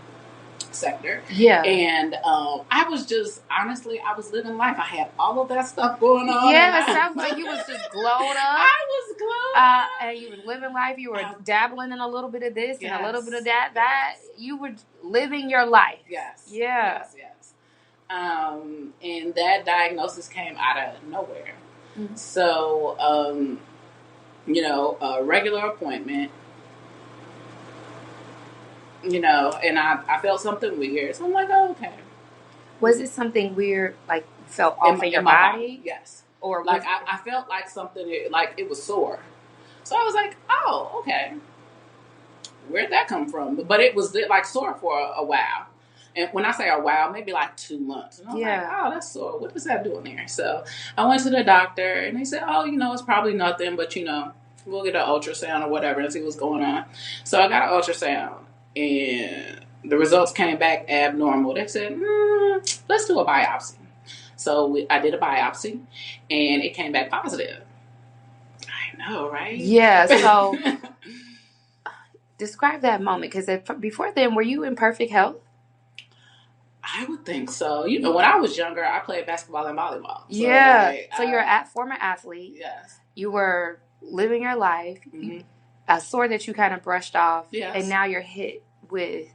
Speaker 2: sector.
Speaker 1: Yeah.
Speaker 2: And I was just, honestly, I was living life. I had all of that stuff going on.
Speaker 1: Yeah, it sounds like you was just glowed up.
Speaker 2: I was glowed up.
Speaker 1: And you were living life. You were dabbling in a little bit of this and a little bit of that. That you were living your life.
Speaker 2: Yes.
Speaker 1: Yeah.
Speaker 2: Yes. And that diagnosis came out of nowhere. Mm-hmm. So, a regular appointment, and I felt something weird. So I'm like, oh, okay.
Speaker 1: Was it something weird, like felt off in your body?
Speaker 2: Yes.
Speaker 1: Or
Speaker 2: like I felt like something, like it was sore. So I was like, oh, okay. Where'd that come from? But it was like sore for a while. And when I say a while, maybe like 2 months. And I was like, oh, that's sore. What is that doing there? So I went to the doctor and they said, oh, it's probably nothing, but we'll get an ultrasound or whatever and see what's going on. So I got an ultrasound and the results came back abnormal. They said, let's do a biopsy. So I did a biopsy and it came back positive. I know, right?
Speaker 1: Yeah. So describe that moment because before then, were you in perfect health?
Speaker 2: I would think so. When I was younger, I played basketball and volleyball.
Speaker 1: So, so you're a former athlete.
Speaker 2: Yes.
Speaker 1: You were living your life. Mm-hmm. A sore that you kind of brushed off.
Speaker 2: Yes.
Speaker 1: And now you're hit with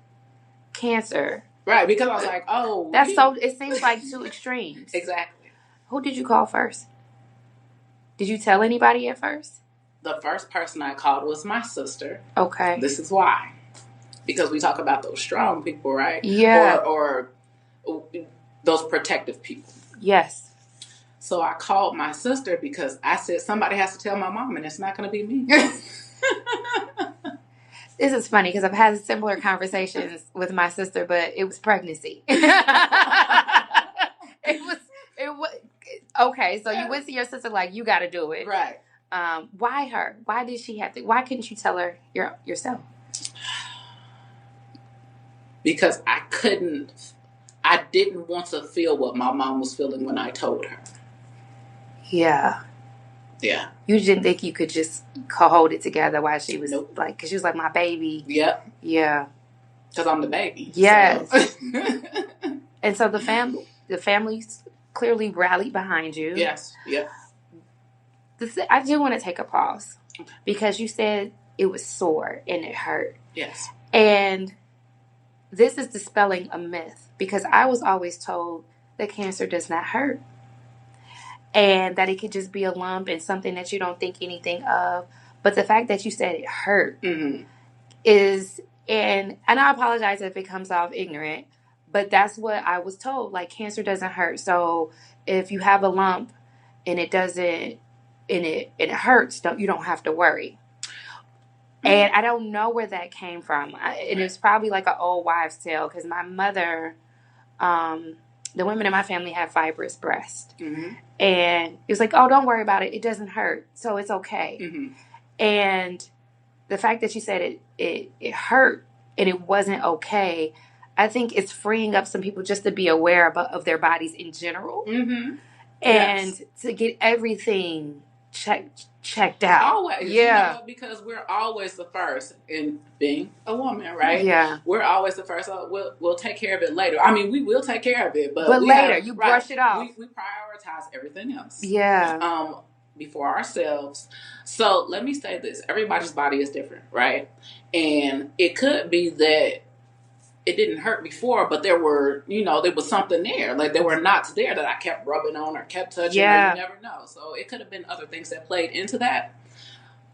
Speaker 1: cancer.
Speaker 2: Right, because I was like, oh.
Speaker 1: It seems like 2 extremes.
Speaker 2: Exactly.
Speaker 1: Who did you call first? Did you tell anybody at first?
Speaker 2: the first person I called was my sister.
Speaker 1: Okay.
Speaker 2: This is why. Because we talk about those strong people, right?
Speaker 1: Yeah.
Speaker 2: Or those protective people.
Speaker 1: Yes.
Speaker 2: So I called my sister because I said, somebody has to tell my mom, and it's not going to be me.
Speaker 1: This is funny because I've had similar conversations with my sister, but it was pregnancy. It was okay. So you went to your sister like, you got to do it,
Speaker 2: right?
Speaker 1: Why her? Why did she have to? Why couldn't you tell her yourself?
Speaker 2: Because I didn't want to feel what my mom was feeling when I told her.
Speaker 1: Yeah.
Speaker 2: Yeah.
Speaker 1: You didn't think you could just hold it together while she was like, because she was like my baby.
Speaker 2: Yep.
Speaker 1: Yeah.
Speaker 2: Because I'm the baby.
Speaker 1: Yes.
Speaker 2: So.
Speaker 1: And so the family clearly rallied behind you.
Speaker 2: Yes. Yep.
Speaker 1: I do want to take a pause because you said it was sore and it hurt.
Speaker 2: Yes.
Speaker 1: And this is dispelling a myth because I was always told that cancer does not hurt. And that it could just be a lump and something that you don't think anything of. But the fact that you said it hurt is, and I apologize if it comes off ignorant, but that's what I was told. Like, cancer doesn't hurt. So if you have a lump and it doesn't, and it hurts, you don't have to worry. And I don't know where that came from. And it's probably like an old wives' tale because my mother, the women in my family have fibrous breast. Mm-hmm. And it was like, oh, don't worry about it. It doesn't hurt. So it's okay. Mm-hmm. And the fact that you said it hurt and it wasn't okay, I think it's freeing up some people just to be aware of their bodies in general. Mm-hmm. And to get everything checked out.
Speaker 2: Always. Yeah. Because we're always the first in being a woman, right?
Speaker 1: Yeah.
Speaker 2: We're always the first. So we'll take care of it later. I mean, we will take care of it, but
Speaker 1: later you brush it off.
Speaker 2: We prioritize everything else.
Speaker 1: Yeah.
Speaker 2: Before ourselves. So let me say this. Everybody's body is different, right? And it could be that it didn't hurt before, but there was something there. Like there were knots there that I kept rubbing on or kept touching. Yeah. You never know. So it could have been other things that played into that.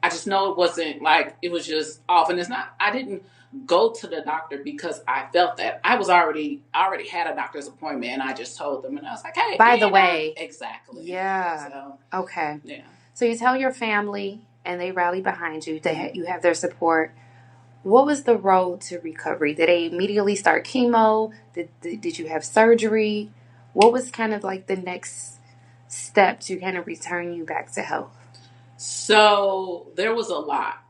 Speaker 2: I just know it wasn't like, it was just off. And it's not, I didn't go to the doctor because I felt that. I already had a doctor's appointment and I just told them and I was like, hey.
Speaker 1: By the way.
Speaker 2: Exactly.
Speaker 1: Yeah.
Speaker 2: So,
Speaker 1: okay.
Speaker 2: Yeah.
Speaker 1: So you tell your family and they rally behind you. You have their support. What was the road to recovery? Did they immediately start chemo? Did you have surgery? What was kind of like the next step to kind of return you back to health?
Speaker 2: So there was a lot.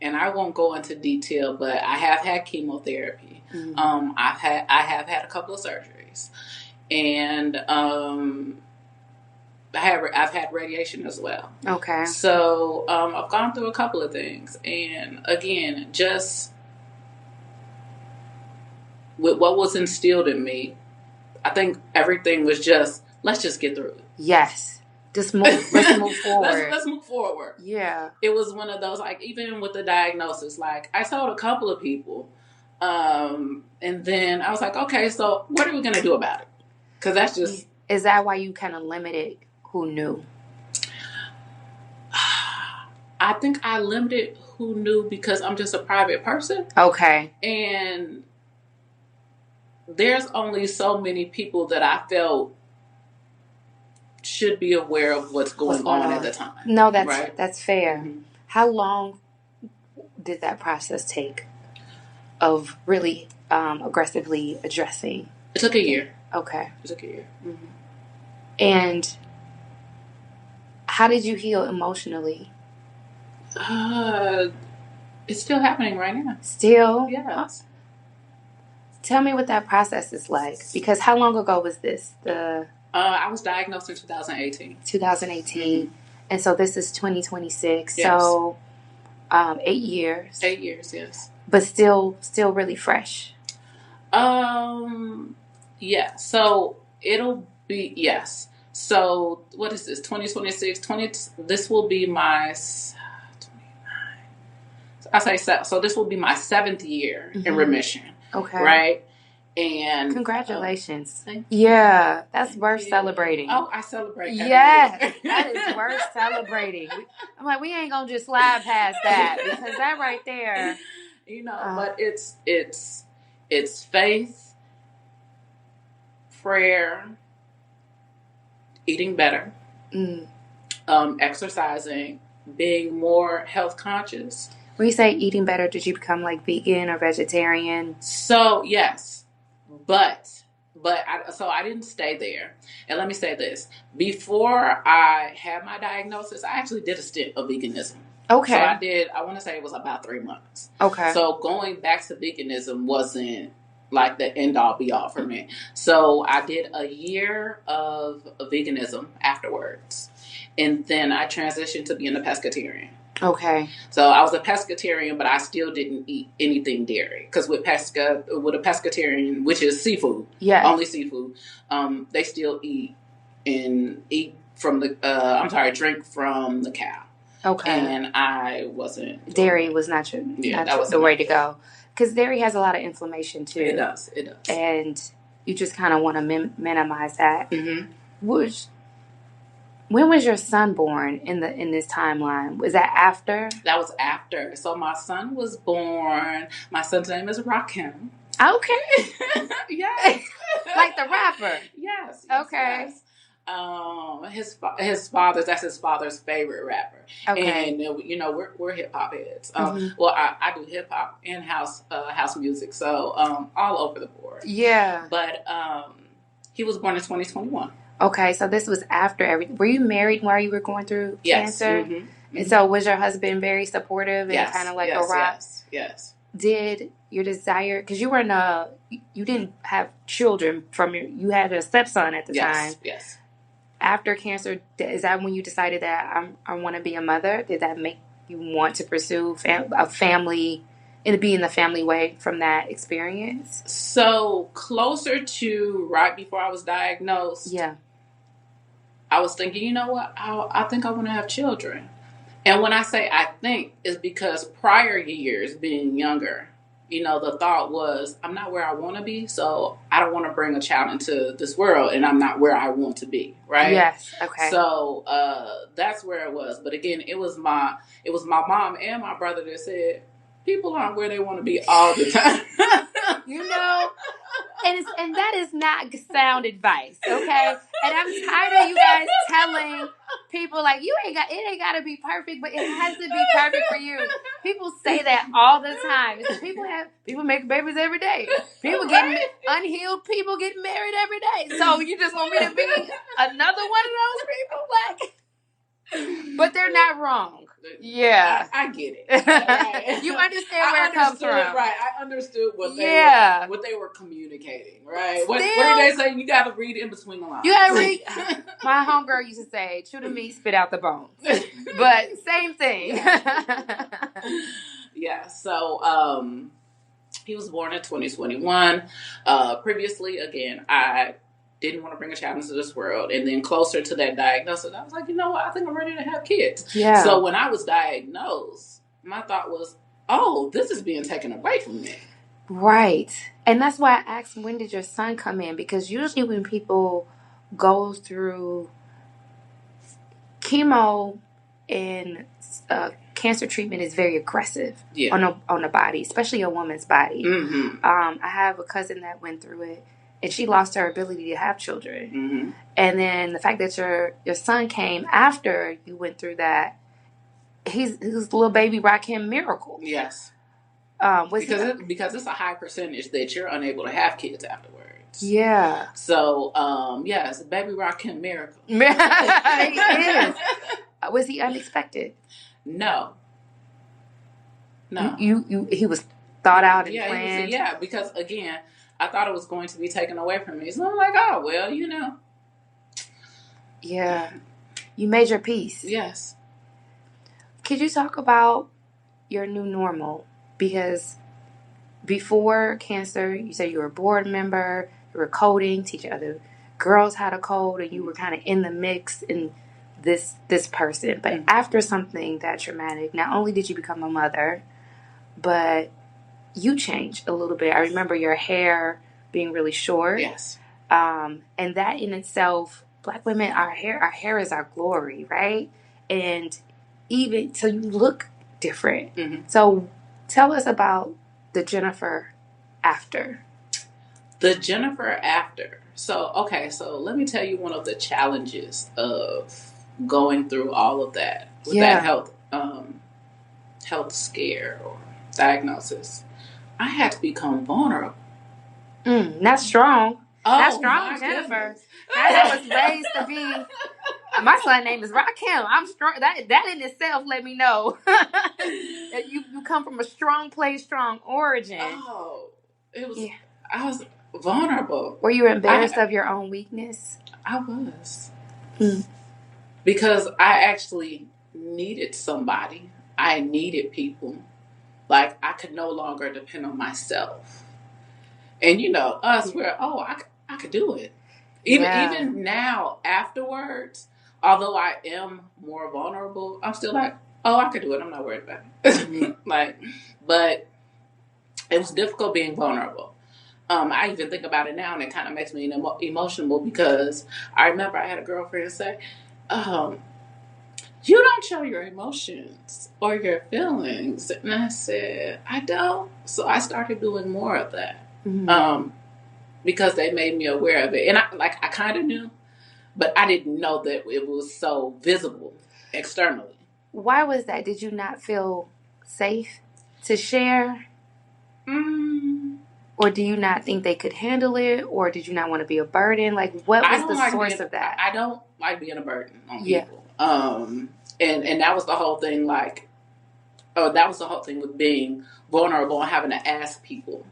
Speaker 2: And I won't go into detail, but I have had chemotherapy. Mm-hmm. I have had a couple of surgeries. And I've had radiation as well.
Speaker 1: Okay.
Speaker 2: So I've gone through a couple of things. And again, just with what was instilled in me, I think everything was just, let's just get through it.
Speaker 1: Yes. Let's move forward.
Speaker 2: Let's move forward.
Speaker 1: Yeah.
Speaker 2: It was one of those, like, even with the diagnosis, like, I told a couple of people, and then I was like, okay, so what are we going to do about it? Because that's just...
Speaker 1: Is that why you kind of limited who knew?
Speaker 2: I think I limited who knew because I'm just a private person.
Speaker 1: Okay.
Speaker 2: And there's only so many people that I felt should be aware of what's going on at the time.
Speaker 1: No, that's fair. Mm-hmm. How long did that process take of really aggressively addressing?
Speaker 2: It took a year.
Speaker 1: Okay.
Speaker 2: It took a year. Mm-hmm.
Speaker 1: And how did you heal emotionally?
Speaker 2: It's still happening right now.
Speaker 1: Still?
Speaker 2: Yes.
Speaker 1: Tell me what that process is like. Because how long ago was this?
Speaker 2: I was diagnosed in 2018.
Speaker 1: 2018. Mm-hmm. And so this is 2026.
Speaker 2: Yes.
Speaker 1: So 8 years.
Speaker 2: 8 years, yes.
Speaker 1: But still really fresh.
Speaker 2: Yeah. So it'll be, yes. So what is this? 2026, this will be my 29. So this will be my 7th year in remission.
Speaker 1: Okay.
Speaker 2: Right. And
Speaker 1: congratulations.
Speaker 2: Thank
Speaker 1: Yeah, that's worth celebrating.
Speaker 2: Oh, I celebrate every
Speaker 1: yes,
Speaker 2: week.
Speaker 1: that is worth celebrating. I'm like, we ain't gonna just slide past that because that right there,
Speaker 2: but it's faith, prayer, eating better, exercising, being more health conscious.
Speaker 1: When you say eating better, did you become like vegan or vegetarian?
Speaker 2: So yes, but I didn't stay there. And let me say this: before I had my diagnosis, I actually did a stint of veganism.
Speaker 1: Okay.
Speaker 2: So I did. I want to say it was about 3 months.
Speaker 1: Okay.
Speaker 2: So going back to veganism wasn't like the end all be all for me. So I did a year of veganism afterwards, and then I transitioned to being a pescatarian.
Speaker 1: Okay.
Speaker 2: So I was a pescatarian, but I still didn't eat anything dairy because with a pescatarian, which is seafood, only seafood, they still eat from the drink from the cow.
Speaker 1: Okay.
Speaker 2: And I wasn't.
Speaker 1: Dairy was not the way to go because dairy has a lot of inflammation too.
Speaker 2: It does.
Speaker 1: And you just kind of want to minimize that.
Speaker 2: Mm-hmm.
Speaker 1: When was your son born in this timeline? Was that after?
Speaker 2: That was after. So my son was born. My son's name is Rakim.
Speaker 1: Okay.
Speaker 2: Yes.
Speaker 1: Like the rapper.
Speaker 2: Yes.
Speaker 1: Okay.
Speaker 2: Yes. His father's favorite rapper.
Speaker 1: Okay.
Speaker 2: And we're hip hop heads. Well, I do hip hop and house music, so all over the board.
Speaker 1: Yeah.
Speaker 2: But he was born in 2021.
Speaker 1: Okay, so this was after everything. Were you married while you were going through cancer?
Speaker 2: Mm-hmm. Mm-hmm.
Speaker 1: And so was your husband very supportive and kind of like a rock?
Speaker 2: Yes.
Speaker 1: Did your desire, because you didn't have children you had a stepson at the time.
Speaker 2: Yes.
Speaker 1: After cancer, is that when you decided that I want to be a mother? Did that make you want to pursue a family and be in the family way from that experience?
Speaker 2: So closer to right before I was diagnosed.
Speaker 1: Yeah.
Speaker 2: I was thinking, you know what? I think I want to have children. And when I say I think, it's because prior years, being younger, the thought was, I'm not where I want to be, so I don't want to bring a child into this world, and I'm not where I want to be, right?
Speaker 1: Yes, okay.
Speaker 2: So that's where it was. But again, it was my mom and my brother that said, people aren't where they want to be all the time.
Speaker 1: And that is not sound advice, okay? And I'm tired of you guys telling people like it ain't got to be perfect, but it has to be perfect for you. People say that all the time. People make babies every day. People unhealed people get married every day. So you just want me to be another one of those people, but they're not wrong. Yeah,
Speaker 2: I get it.
Speaker 1: You understand where it comes from,
Speaker 2: right? I understood what they were communicating, right? What did they say? You got to read in between the lines.
Speaker 1: You got to read. My homegirl used to say, "Chew the meat, spit out the bones," but same thing.
Speaker 2: Yeah. So he was born in 2021. Previously, again, I didn't want to bring a child into this world. And then closer to that diagnosis, I was like, you know what? I think I'm ready to have kids.
Speaker 1: Yeah.
Speaker 2: So when I was diagnosed, my thought was, oh, this is being taken away from me.
Speaker 1: Right. And that's why I asked, when did your son come in? Because usually when people go through chemo and cancer treatment is very aggressive on the body, especially a woman's body.
Speaker 2: Mm-hmm.
Speaker 1: I have a cousin that went through it. And she lost her ability to have children.
Speaker 2: Mm-hmm.
Speaker 1: And then the fact that your son came after you went through that, he's a little baby Rakim miracle.
Speaker 2: Yes.
Speaker 1: Because
Speaker 2: it's a high percentage that you're unable to have kids afterwards.
Speaker 1: Yeah.
Speaker 2: So, it's a baby Rakim miracle.
Speaker 1: He is. Was he unexpected?
Speaker 2: No.
Speaker 1: He was thought out and planned?
Speaker 2: Because again, I thought it was going to be taken away from me. So I'm like, oh, well,
Speaker 1: Yeah. You made your peace.
Speaker 2: Yes.
Speaker 1: Could you talk about your new normal? Because before cancer, you said you were a board member, you were coding, teaching other girls how to code, and you were kind of in the mix in this person. But after something that traumatic, not only did you become a mother, but you changed a little bit. I remember your hair being really short.
Speaker 2: Yes.
Speaker 1: And that in itself, Black women, our hair is our glory, right? And even so, you look different.
Speaker 2: Mm-hmm.
Speaker 1: So tell us about the Jennifer after.
Speaker 2: The Jennifer after. So let me tell you one of the challenges of going through all of that with that health scare or diagnosis. I had to become vulnerable.
Speaker 1: That's strong.
Speaker 2: Oh,
Speaker 1: that's strong, Jennifer. I was raised to be. My son's name is Rakim. I'm strong. That in itself let me know that you come from a strong place, strong origin.
Speaker 2: Oh, it was. Yeah. I was vulnerable.
Speaker 1: Were you embarrassed of your own weakness?
Speaker 2: I was. Because I actually needed somebody. I needed people. Like, I could no longer depend on myself. And, I could do it. Even now, afterwards, although I am more vulnerable, I'm still like, I could do it. I'm not worried about it. But it was difficult being vulnerable. I even think about it now, and it kind of makes me emotional because I remember I had a girlfriend say, you don't show your emotions or your feelings. And I said, I don't. So I started doing more of that. Because they made me aware of it. And I kind of knew, but I didn't know that it was so visible externally.
Speaker 1: Why was that? Did you not feel safe to share? Or do you not think they could handle it? Or did you not want to be a burden? Like, what was the source of that?
Speaker 2: I don't like being a burden on people. And that was the whole thing, that was the whole thing with being vulnerable and having to ask people.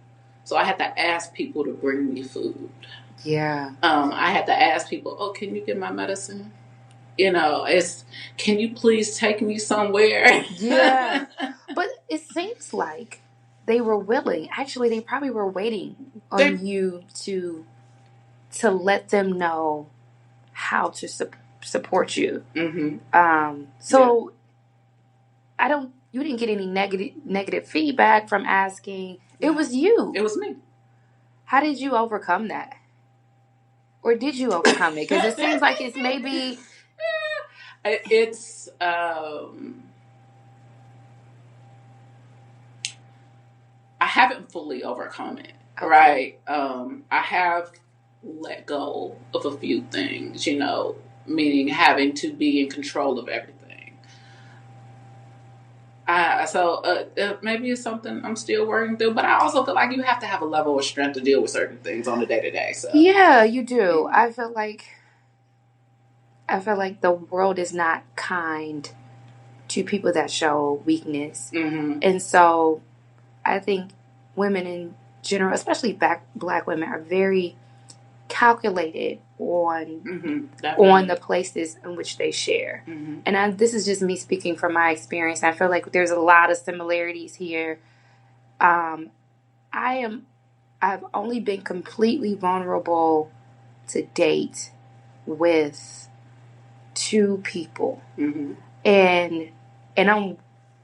Speaker 2: So I had to ask people to bring me food.
Speaker 1: Yeah.
Speaker 2: I had to ask people, can you get my medicine? Can you please take me somewhere?
Speaker 1: Yeah. But it seems like they were willing. Actually, they probably were waiting on you to let them know how to support you.
Speaker 2: Mm-hmm.
Speaker 1: So you didn't get any negative feedback from asking. It was you.
Speaker 2: It was me.
Speaker 1: How did you overcome that? Or did you overcome it? Because it seems like it's maybe...
Speaker 2: It's... I haven't fully overcome it, right? I have let go of a few things, meaning having to be in control of everything. Maybe it's something I'm still working through, but I also feel like you have to have a level of strength to deal with certain things on the day-to-day. So
Speaker 1: yeah, you do. I feel like the world is not kind to people that show weakness, and so I think women in general, especially Black women, are very calculated on the places in which they share. And this is just me speaking from my experience. I feel like there's a lot of similarities here. I've only been completely vulnerable to date with 2 people, and I'm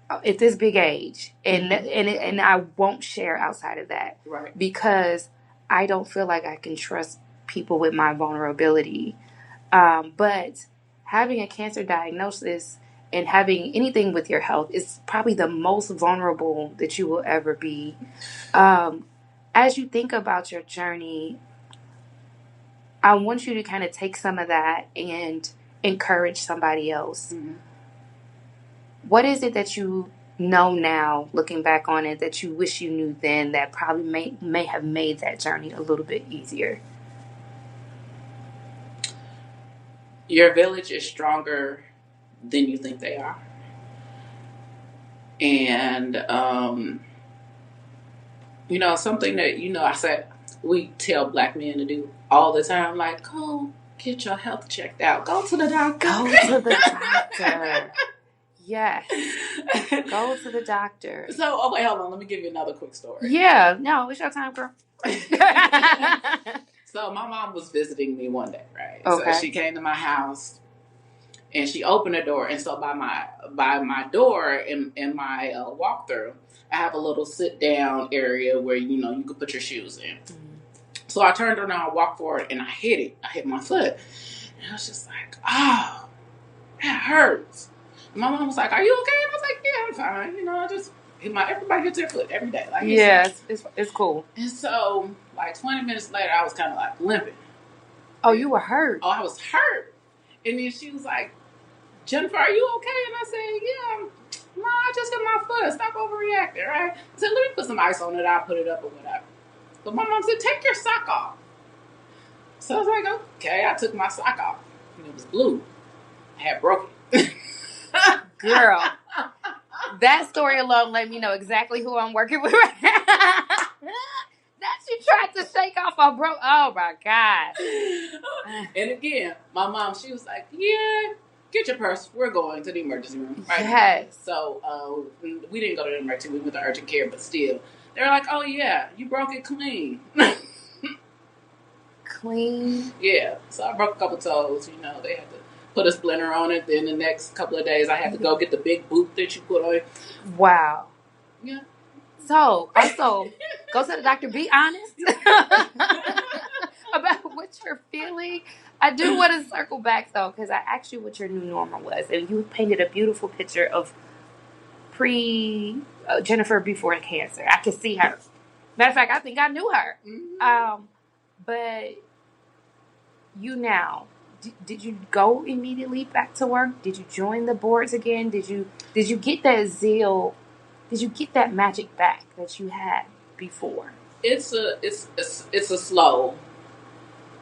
Speaker 1: at this big age, and I won't share outside of that,
Speaker 2: right?
Speaker 1: Because I don't feel like I can trust people with my vulnerability. But having a cancer diagnosis and having anything with your health is probably the most vulnerable that you will ever be. As you think about your journey, I want you to kind of take some of that and encourage somebody else. What is it that you know now, looking back on it, that you wish you knew then that probably may have made that journey a little bit easier?
Speaker 2: Your village is stronger than you think they are. And, something that, I said, we tell Black men to do all the time, like, go get your health checked out. Go to the doctor.
Speaker 1: Go to the doctor. Yes. Go to the doctor.
Speaker 2: So, wait, hold on. Let me give you another quick story.
Speaker 1: Yeah. No, it's your time, girl.
Speaker 2: So, my mom was visiting me one day, right?
Speaker 1: Okay.
Speaker 2: So, she came to my house, and she opened the door. And so, by my door in my walkthrough, I have a little sit-down area where, you could put your shoes in. So I turned around, I walked forward, and I hit it. I hit my foot. And I was just like, oh, that hurts. And my mom was like, are you okay? And I was like, yeah, I'm fine. You know, I just everybody hits their foot every day. Like,
Speaker 1: yeah, it's cool.
Speaker 2: And so, like 20 minutes later, I was kind of like limping.
Speaker 1: Oh, you were hurt.
Speaker 2: Oh, I was hurt. And then she was like, Jennifer, are you okay? And I said, yeah, no, I just hit my foot. Stop overreacting, right? I said, let me put some ice on it. I'll put it up or whatever. But my mom said, take your sock off. So I was like, okay. I took my sock off. And it was blue. I had broken it.
Speaker 1: Girl, that story alone let me know exactly who I'm working with right now. That she tried to shake off a broke. Oh my God.
Speaker 2: And again, my mom, she was like, yeah, get your purse. We're going to the emergency room. Right?
Speaker 1: Yes.
Speaker 2: So we didn't go to the emergency. We went to urgent care, but still. They were like, oh yeah, you broke it clean.
Speaker 1: Clean?
Speaker 2: Yeah. So I broke a couple toes. You know, they had to put a splinter on it. Then the next couple of days, I had to go get the big boot that you put on it.
Speaker 1: Wow.
Speaker 2: Yeah.
Speaker 1: So, also, go to the doctor. Be honest about what you're feeling. I do want to circle back, though, because I asked you what your new normal was. And you painted a beautiful picture of Jennifer before cancer. I could see her. Matter of fact, I think I knew her.
Speaker 2: Mm-hmm.
Speaker 1: But you now, did you go immediately back to work? Did you join the boards again? Did you get that zeal? Did you get that magic back that you had before? It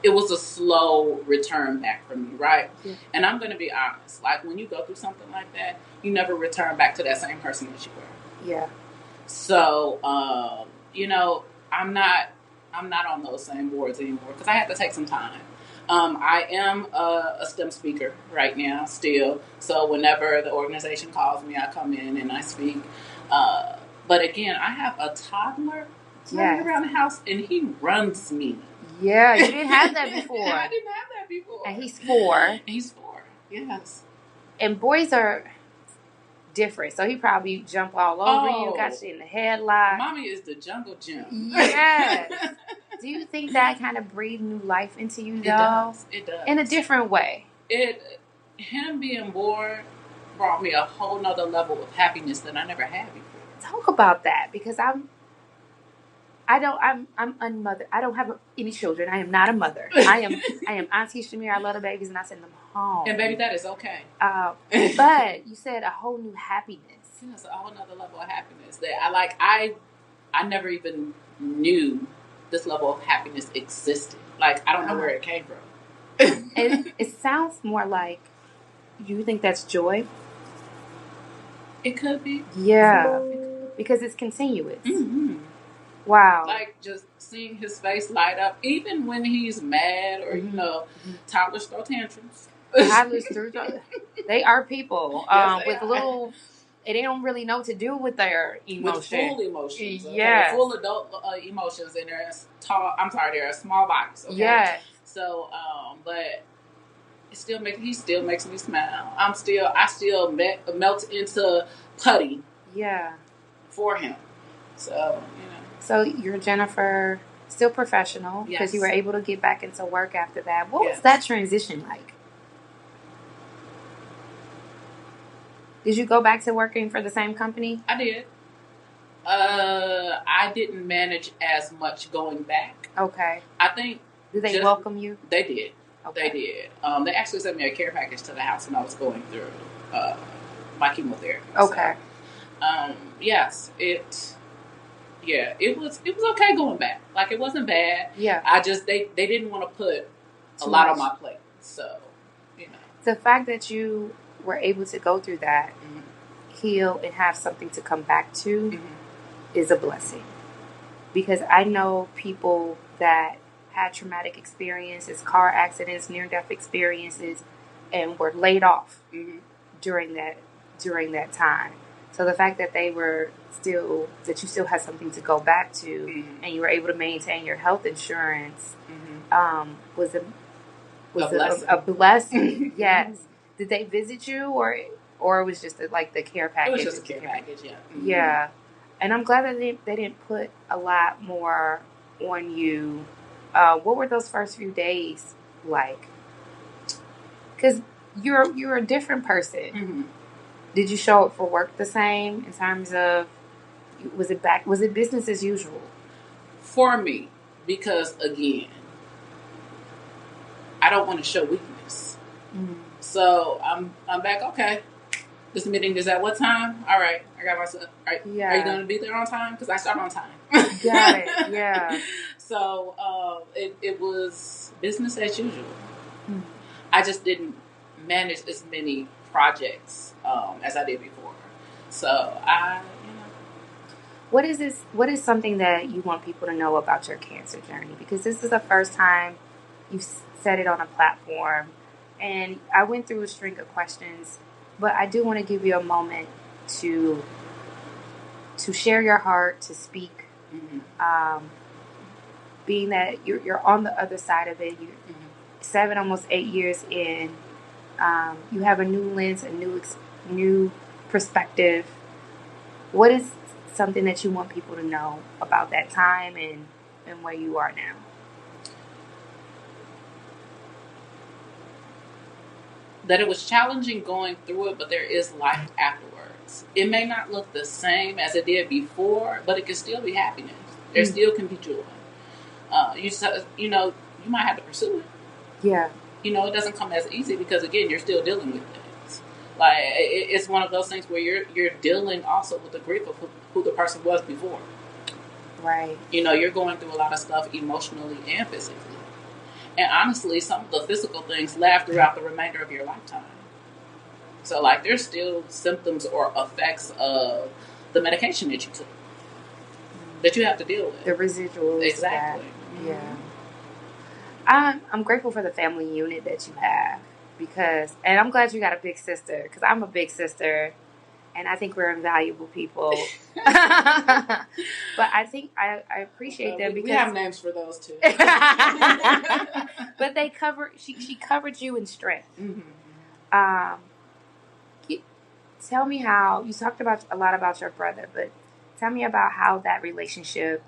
Speaker 2: was a slow return back for me, right?
Speaker 1: Yeah.
Speaker 2: And I'm going to be honest. Like, when you go through something like that, you never return back to that same person that you were.
Speaker 1: Yeah.
Speaker 2: So, you know, I'm not on those same boards anymore because I had to take some time. I am a STEM speaker right now still. So whenever the organization calls me, I come in and I speak. But again, I have a toddler running around the house and he runs me.
Speaker 1: Yeah, you didn't have that before.
Speaker 2: I didn't have that before.
Speaker 1: And he's 4.
Speaker 2: He's 4, yes.
Speaker 1: And boys are different. So he probably jump all over you, got you in the headlock.
Speaker 2: Mommy is the jungle gym.
Speaker 1: Yes. Do you think that kind of breathed new life into you, though?
Speaker 2: It does.
Speaker 1: In a different way.
Speaker 2: Him being born brought me a whole nother level of happiness that I never had before.
Speaker 1: Talk about that, because I'm unmother. I don't have any children. I am not a mother. I am Auntie Chimere. I love the babies and I send them home.
Speaker 2: And baby, that is okay.
Speaker 1: But you said a whole new happiness.
Speaker 2: It's a whole nother level of happiness that I never even knew this level of happiness existed. Like, I don't know where it came from.
Speaker 1: And it sounds more like you think that's joy.
Speaker 2: It could be.
Speaker 1: Yeah. Because it's continuous.
Speaker 2: Mm-hmm.
Speaker 1: Wow.
Speaker 2: Like, just seeing his face light up, even when he's mad or, you know, toddlers throw tantrums.
Speaker 1: Toddlers they are people with
Speaker 2: are.
Speaker 1: little, they don't really know what to do with their emotions.
Speaker 2: With full emotions. Okay?
Speaker 1: Yeah.
Speaker 2: Full adult emotions, and they're small bodies. Okay?
Speaker 1: Yeah.
Speaker 2: So, but he still makes me smile. I still melt into putty.
Speaker 1: Yeah.
Speaker 2: For him. So, you know.
Speaker 1: So you're Jennifer, still professional, because you were able to get back into work after that. What was that transition like? Did you go back to working for the same company?
Speaker 2: I did. I didn't manage as much going back.
Speaker 1: Okay.
Speaker 2: I think.
Speaker 1: Did they welcome you?
Speaker 2: They did.
Speaker 1: Okay.
Speaker 2: They did. They actually sent me a care package to the house when I was going through my chemotherapy.
Speaker 1: Okay.
Speaker 2: So, yes, it was okay going back. Like, it wasn't bad.
Speaker 1: Yeah.
Speaker 2: They didn't want to put a lot on my plate. So, you know.
Speaker 1: The fact that you were able to go through that, heal, and have something to come back to is a blessing. Because I know people that had traumatic experiences, car accidents, near-death experiences, and were laid off during that time. So the fact that you still had something to go back to, and you were able to maintain your health insurance, was a blessing. Yes. Did they visit you, or it was just like the care package?
Speaker 2: It was just a care package, yeah. Mm-hmm.
Speaker 1: Yeah. And I'm glad that they didn't put a lot more on you What were those first few days like? Because you're a different person.
Speaker 2: Mm-hmm.
Speaker 1: Did you show up for work the same in terms of was it business as usual?
Speaker 2: For me, because again, I don't want to show weakness.
Speaker 1: Mm-hmm.
Speaker 2: So I'm back. Okay, this meeting is at what time? All right, I got myself. Are you going to be there on time? Because I start on time.
Speaker 1: Got it. Yeah.
Speaker 2: So it was business as usual.
Speaker 1: Mm-hmm.
Speaker 2: I just didn't manage as many projects as I did before. So
Speaker 1: What is something that you want people to know about your cancer journey? Because this is the first time you've said it on a platform, and I went through a string of questions, but I do want to give you a moment to share your heart, to speak.
Speaker 2: Mm-hmm.
Speaker 1: Being that you're on the other side of it, you're 7, almost 8 years in. You have a new lens, a new perspective. What is something that you want people to know about that time and where you are now?
Speaker 2: That it was challenging going through it, but there is life afterwards. It may not look the same as it did before, but it can still be happiness. There still can be joy. You might have to pursue it.
Speaker 1: Yeah.
Speaker 2: It doesn't come as easy because, again, you're still dealing with things. Like, it's one of those things where you're dealing also with the grief of who the person was before.
Speaker 1: Right.
Speaker 2: You're going through a lot of stuff emotionally and physically. And honestly, some of the physical things last throughout the remainder of your lifetime. So, like, there's still symptoms or effects of the medication that you took that you have to deal with.
Speaker 1: The residuals.
Speaker 2: Exactly.
Speaker 1: Yeah. I'm grateful for the family unit that you have and I'm glad you got a big sister, because I'm a big sister and I think we're invaluable people. But I think I appreciate them because
Speaker 2: we have names for those too.
Speaker 1: But they she covered you in strength.
Speaker 2: Mm-hmm.
Speaker 1: Tell me how you talked about a lot about your brother, but tell me about how that relationship,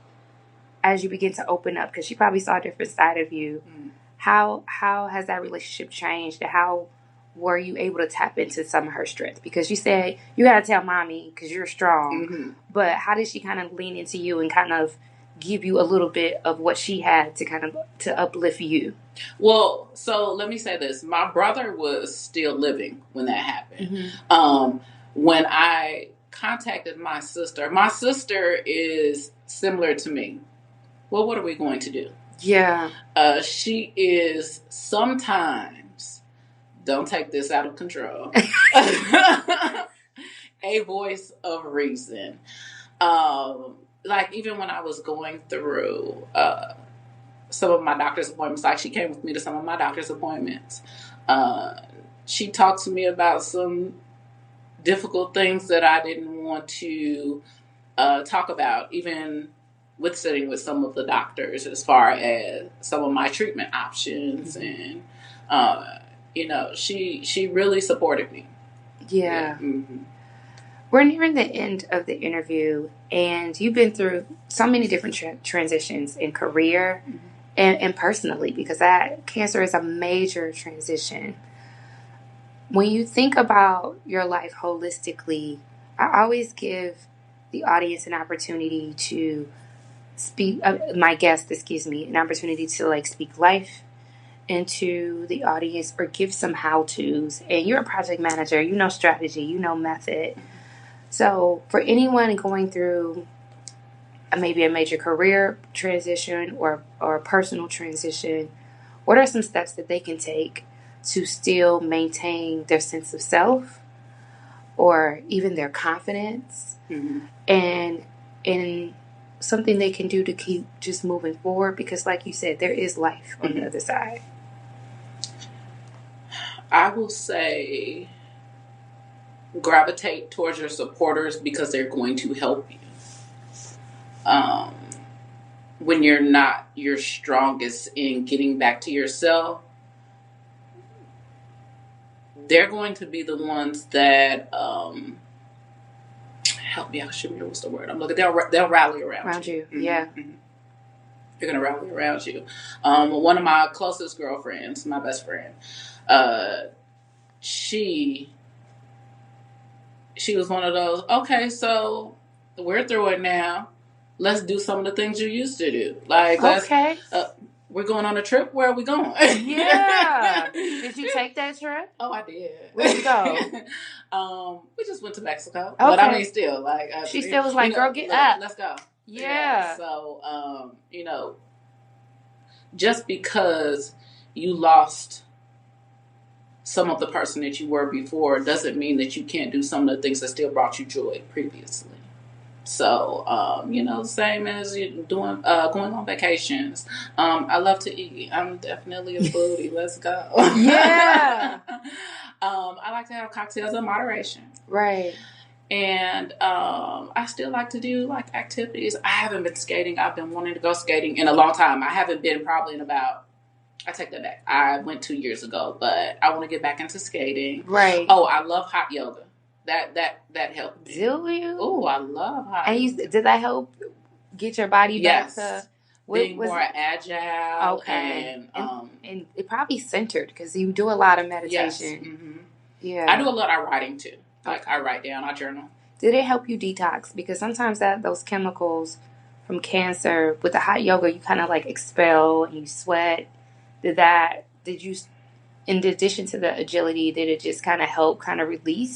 Speaker 1: as you begin to open up, because she probably saw a different side of you.
Speaker 2: Mm.
Speaker 1: How has that relationship changed? And how were you able to tap into some of her strength? Because you said you got to tell mommy because you're strong.
Speaker 2: Mm-hmm.
Speaker 1: But how did she kind of lean into you and kind of give you a little bit of what she had to uplift you?
Speaker 2: Well, so let me say this. My brother was still living when that happened.
Speaker 1: Mm-hmm.
Speaker 2: When I contacted my sister is similar to me. Well, what are we going to do?
Speaker 1: Yeah.
Speaker 2: She is sometimes, don't take this out of control, a voice of reason. Like, even when I was going through some of my doctor's appointments, like she came with me to some of my doctor's appointments. She talked to me about some difficult things that I didn't want to talk about, even with sitting with some of the doctors, as far as some of my treatment options. And, she really supported me.
Speaker 1: Yeah.
Speaker 2: Mm-hmm.
Speaker 1: We're nearing the end of the interview, and you've been through so many different transitions in career and personally, because cancer is a major transition. When you think about your life holistically, I always give the audience an opportunity to speak, my guest, an opportunity to speak life into the audience or give some how-tos. And you're a project manager, you know strategy, you know method. So for anyone going through maybe a major career transition or a personal transition, what are some steps that they can take to still maintain their sense of self or even their confidence, and something they can do to keep just moving forward? Because like you said, there is life on the other side.
Speaker 2: I will say gravitate towards your supporters because they're going to help you. When you're not your strongest in getting back to yourself, they're going to be the ones that help me out. Chimere, what's the word I'm looking? They'll rally around you.
Speaker 1: Yeah.
Speaker 2: They're going to rally around you. One of my closest girlfriends, my best friend, she was one of those, okay, so we're through it now. Let's do some of the things you used to do. Like,
Speaker 1: okay.
Speaker 2: We're going on a trip. Where are we going?
Speaker 1: Yeah. Did you take that trip?
Speaker 2: Oh, I did.
Speaker 1: Where'd you go?
Speaker 2: We just went to Mexico.
Speaker 1: Okay.
Speaker 2: But I mean, still, like,
Speaker 1: she still was like, girl, get up.
Speaker 2: Let's go.
Speaker 1: Yeah.
Speaker 2: So, just because you lost some of the person that you were before doesn't mean that you can't do some of the things that still brought you joy previously. So, same as you doing, going on vacations. I love to eat. I'm definitely a foodie. Let's go.
Speaker 1: Yeah.
Speaker 2: I like to have cocktails in moderation.
Speaker 1: Right.
Speaker 2: And I still like to do like activities. I haven't been skating. I've been wanting to go skating in a long time. I haven't been probably in about, I take that back. I went 2 years ago, but I want to get back into skating.
Speaker 1: Right.
Speaker 2: Oh, I love hot yoga. That helped.
Speaker 1: Do you?
Speaker 2: Oh, I love hot yoga.
Speaker 1: Did that help get your body back to
Speaker 2: being more agile?
Speaker 1: Okay. And it probably centered because you do a lot of meditation.
Speaker 2: Yes. Mm-hmm.
Speaker 1: Yeah.
Speaker 2: I do a lot of writing too. Like I write down, I journal.
Speaker 1: Did it help you detox? Because sometimes those chemicals from cancer with the hot yoga, you kind of like expel and you sweat. Did you, in addition to the agility, did it just kind of help kind of relieve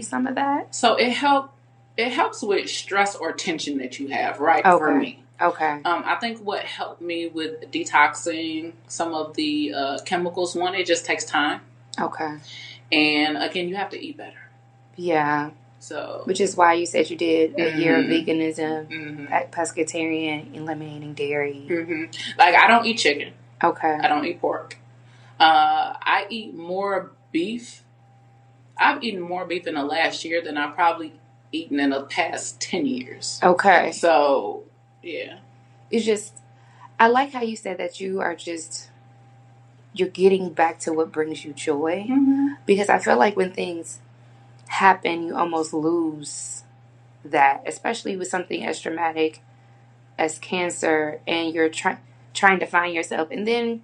Speaker 1: some of that?
Speaker 2: So it helps with stress or tension that you have, right?
Speaker 1: Okay.
Speaker 2: For me.
Speaker 1: Okay.
Speaker 2: I think what helped me with detoxing some of the chemicals, one, it just takes time.
Speaker 1: Okay.
Speaker 2: And again, you have to eat better.
Speaker 1: Yeah.
Speaker 2: So,
Speaker 1: which is why you said you did a year of veganism, pescatarian, eliminating dairy.
Speaker 2: Mm-hmm. Like I don't eat chicken.
Speaker 1: Okay.
Speaker 2: I don't eat pork. I eat more beef. I've eaten more beef in the last year than I've probably eaten in the past 10 years. Okay. So, yeah.
Speaker 1: It's just, I like how you said that you're getting back to what brings you joy. Mm-hmm. Because I feel like when things happen, you almost lose that, especially with something as traumatic as cancer, and you're trying to find yourself. And then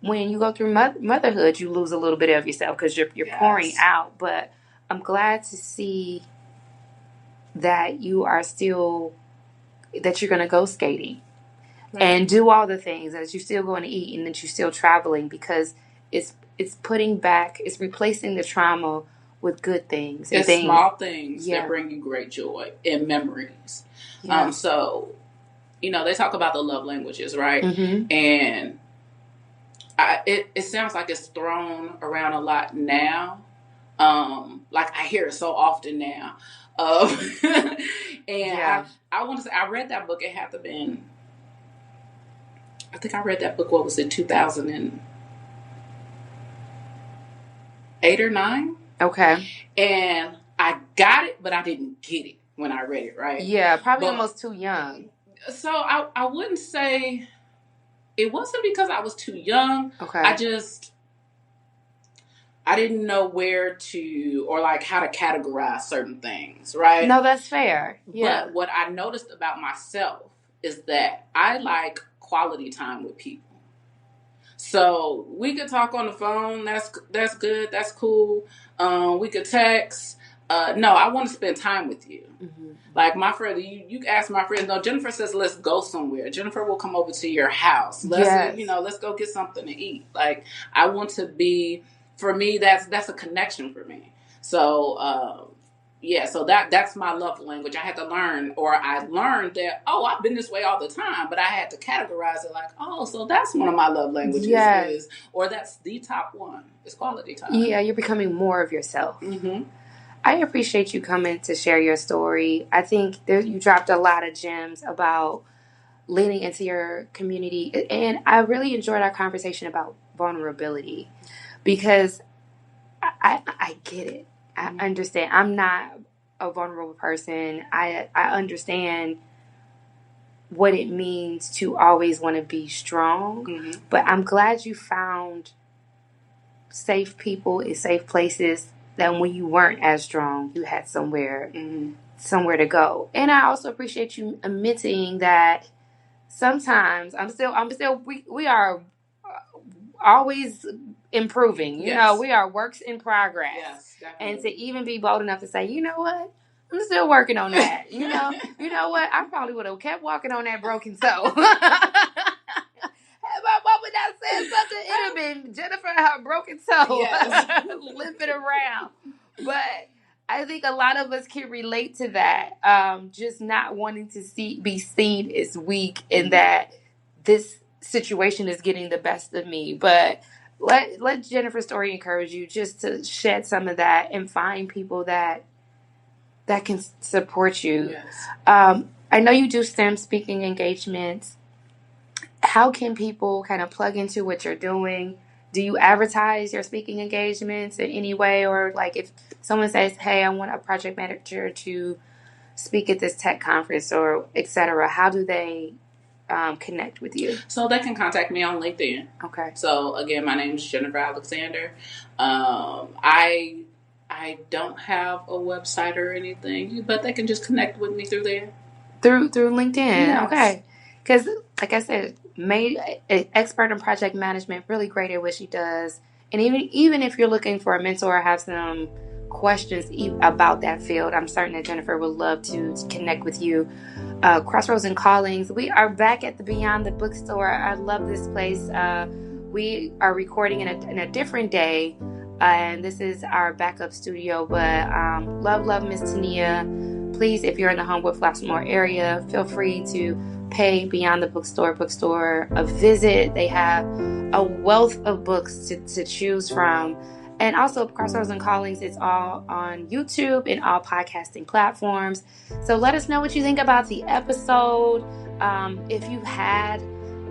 Speaker 1: when you go through motherhood, you lose a little bit of yourself because you're pouring out. But I'm glad to see that you are still, that you're going to go skating and do all the things, that you're still going to eat, and that you're still traveling, because it's replacing the trauma with good things.
Speaker 2: It's small things that bring you great joy and memories. Yeah. So, they talk about the love languages, right? Mm-hmm. And it sounds like it's thrown around a lot now. Like I hear it so often now. And I want to say, I read that book. It had to have been, I think I read that book, what was it, 2008 or 9?
Speaker 1: Okay.
Speaker 2: And I got it, but I didn't get it when I read it, right?
Speaker 1: Yeah, probably almost too young.
Speaker 2: So I wouldn't say, it wasn't because I was too young. Okay. I didn't know where to, or like how to categorize certain things, right?
Speaker 1: No, that's fair. Yeah.
Speaker 2: But what I noticed about myself is that I like quality time with people. So we could talk on the phone. That's good. That's cool. We could text. No, I want to spend time with you. Mm-hmm. Like my friend, you ask my friend. No, Jennifer says let's go somewhere. Jennifer will come over to your house. Let's go get something to eat. Like I want to be. For me, that's a connection for me. So so that's my love language. I had to learn, or I learned that, I've been this way all the time, but I had to categorize it like, so that's one of my love languages, or that's the top one. It's quality time.
Speaker 1: Yeah, you're becoming more of yourself. Mm-hmm. I appreciate you coming to share your story. I think you dropped a lot of gems about leaning into your community, and I really enjoyed our conversation about vulnerability. Because I get it. I understand. I'm not a vulnerable person. I understand what it means to always want to be strong. Mm-hmm. But I'm glad you found safe people in safe places, that when you weren't as strong, you had somewhere to go. And I also appreciate you admitting that sometimes we are always improving. You know, we are works in progress.
Speaker 2: Yes, definitely.
Speaker 1: And to even be bold enough to say, you know what? I'm still working on that. You know what? I probably would have kept walking on that broken toe. Had my mama not said something, it'd have been Jennifer and her broken toe, yes. Limping around. But I think a lot of us can relate to that. Just not wanting to be seen as weak, in that this situation is getting the best of me. But let Jennifer's story encourage you just to shed some of that and find people that can support you. Yes. I know you do STEM speaking engagements. How can people kind of plug into what you're doing? Do you advertise your speaking engagements in any way? Or like if someone says, hey, I want a project manager to speak at this tech conference or et cetera, how do they connect with you?
Speaker 2: So they can contact me on LinkedIn.
Speaker 1: Okay.
Speaker 2: So again, my name is Jennifer Alexander. I don't have a website or anything, but they can just connect with me through there.
Speaker 1: Through LinkedIn.
Speaker 2: Yes.
Speaker 1: Okay. Because like I said, made an expert in project management, really great at what she does. And even if you're looking for a mentor or have some questions about that field, I'm certain that Jennifer would love to connect with you. Crossroads and Callings, we are back at the Beyond the Bookstore. I love this place. We are recording in a different day, and this is our backup studio. But love Miss Tania. Please, if you're in the Homewood Flapsmore area, feel free to pay Beyond the Bookstore a visit. They have a wealth of books to choose from. And also, Crossroads and Callings, it's all on YouTube and all podcasting platforms. So let us know what you think about the episode. If you've had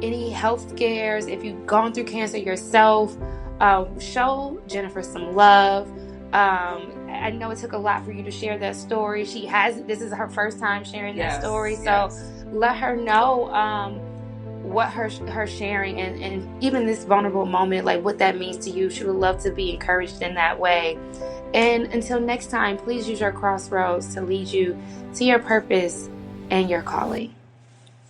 Speaker 1: any health scares, if you've gone through cancer yourself, show Jennifer some love. I know it took a lot for you to share that story. This is her first time sharing that story. So let her know what her sharing and even this vulnerable moment, like what that means to you. She would love to be encouraged in that way. And until next time, please use your crossroads to lead you to your purpose and your calling.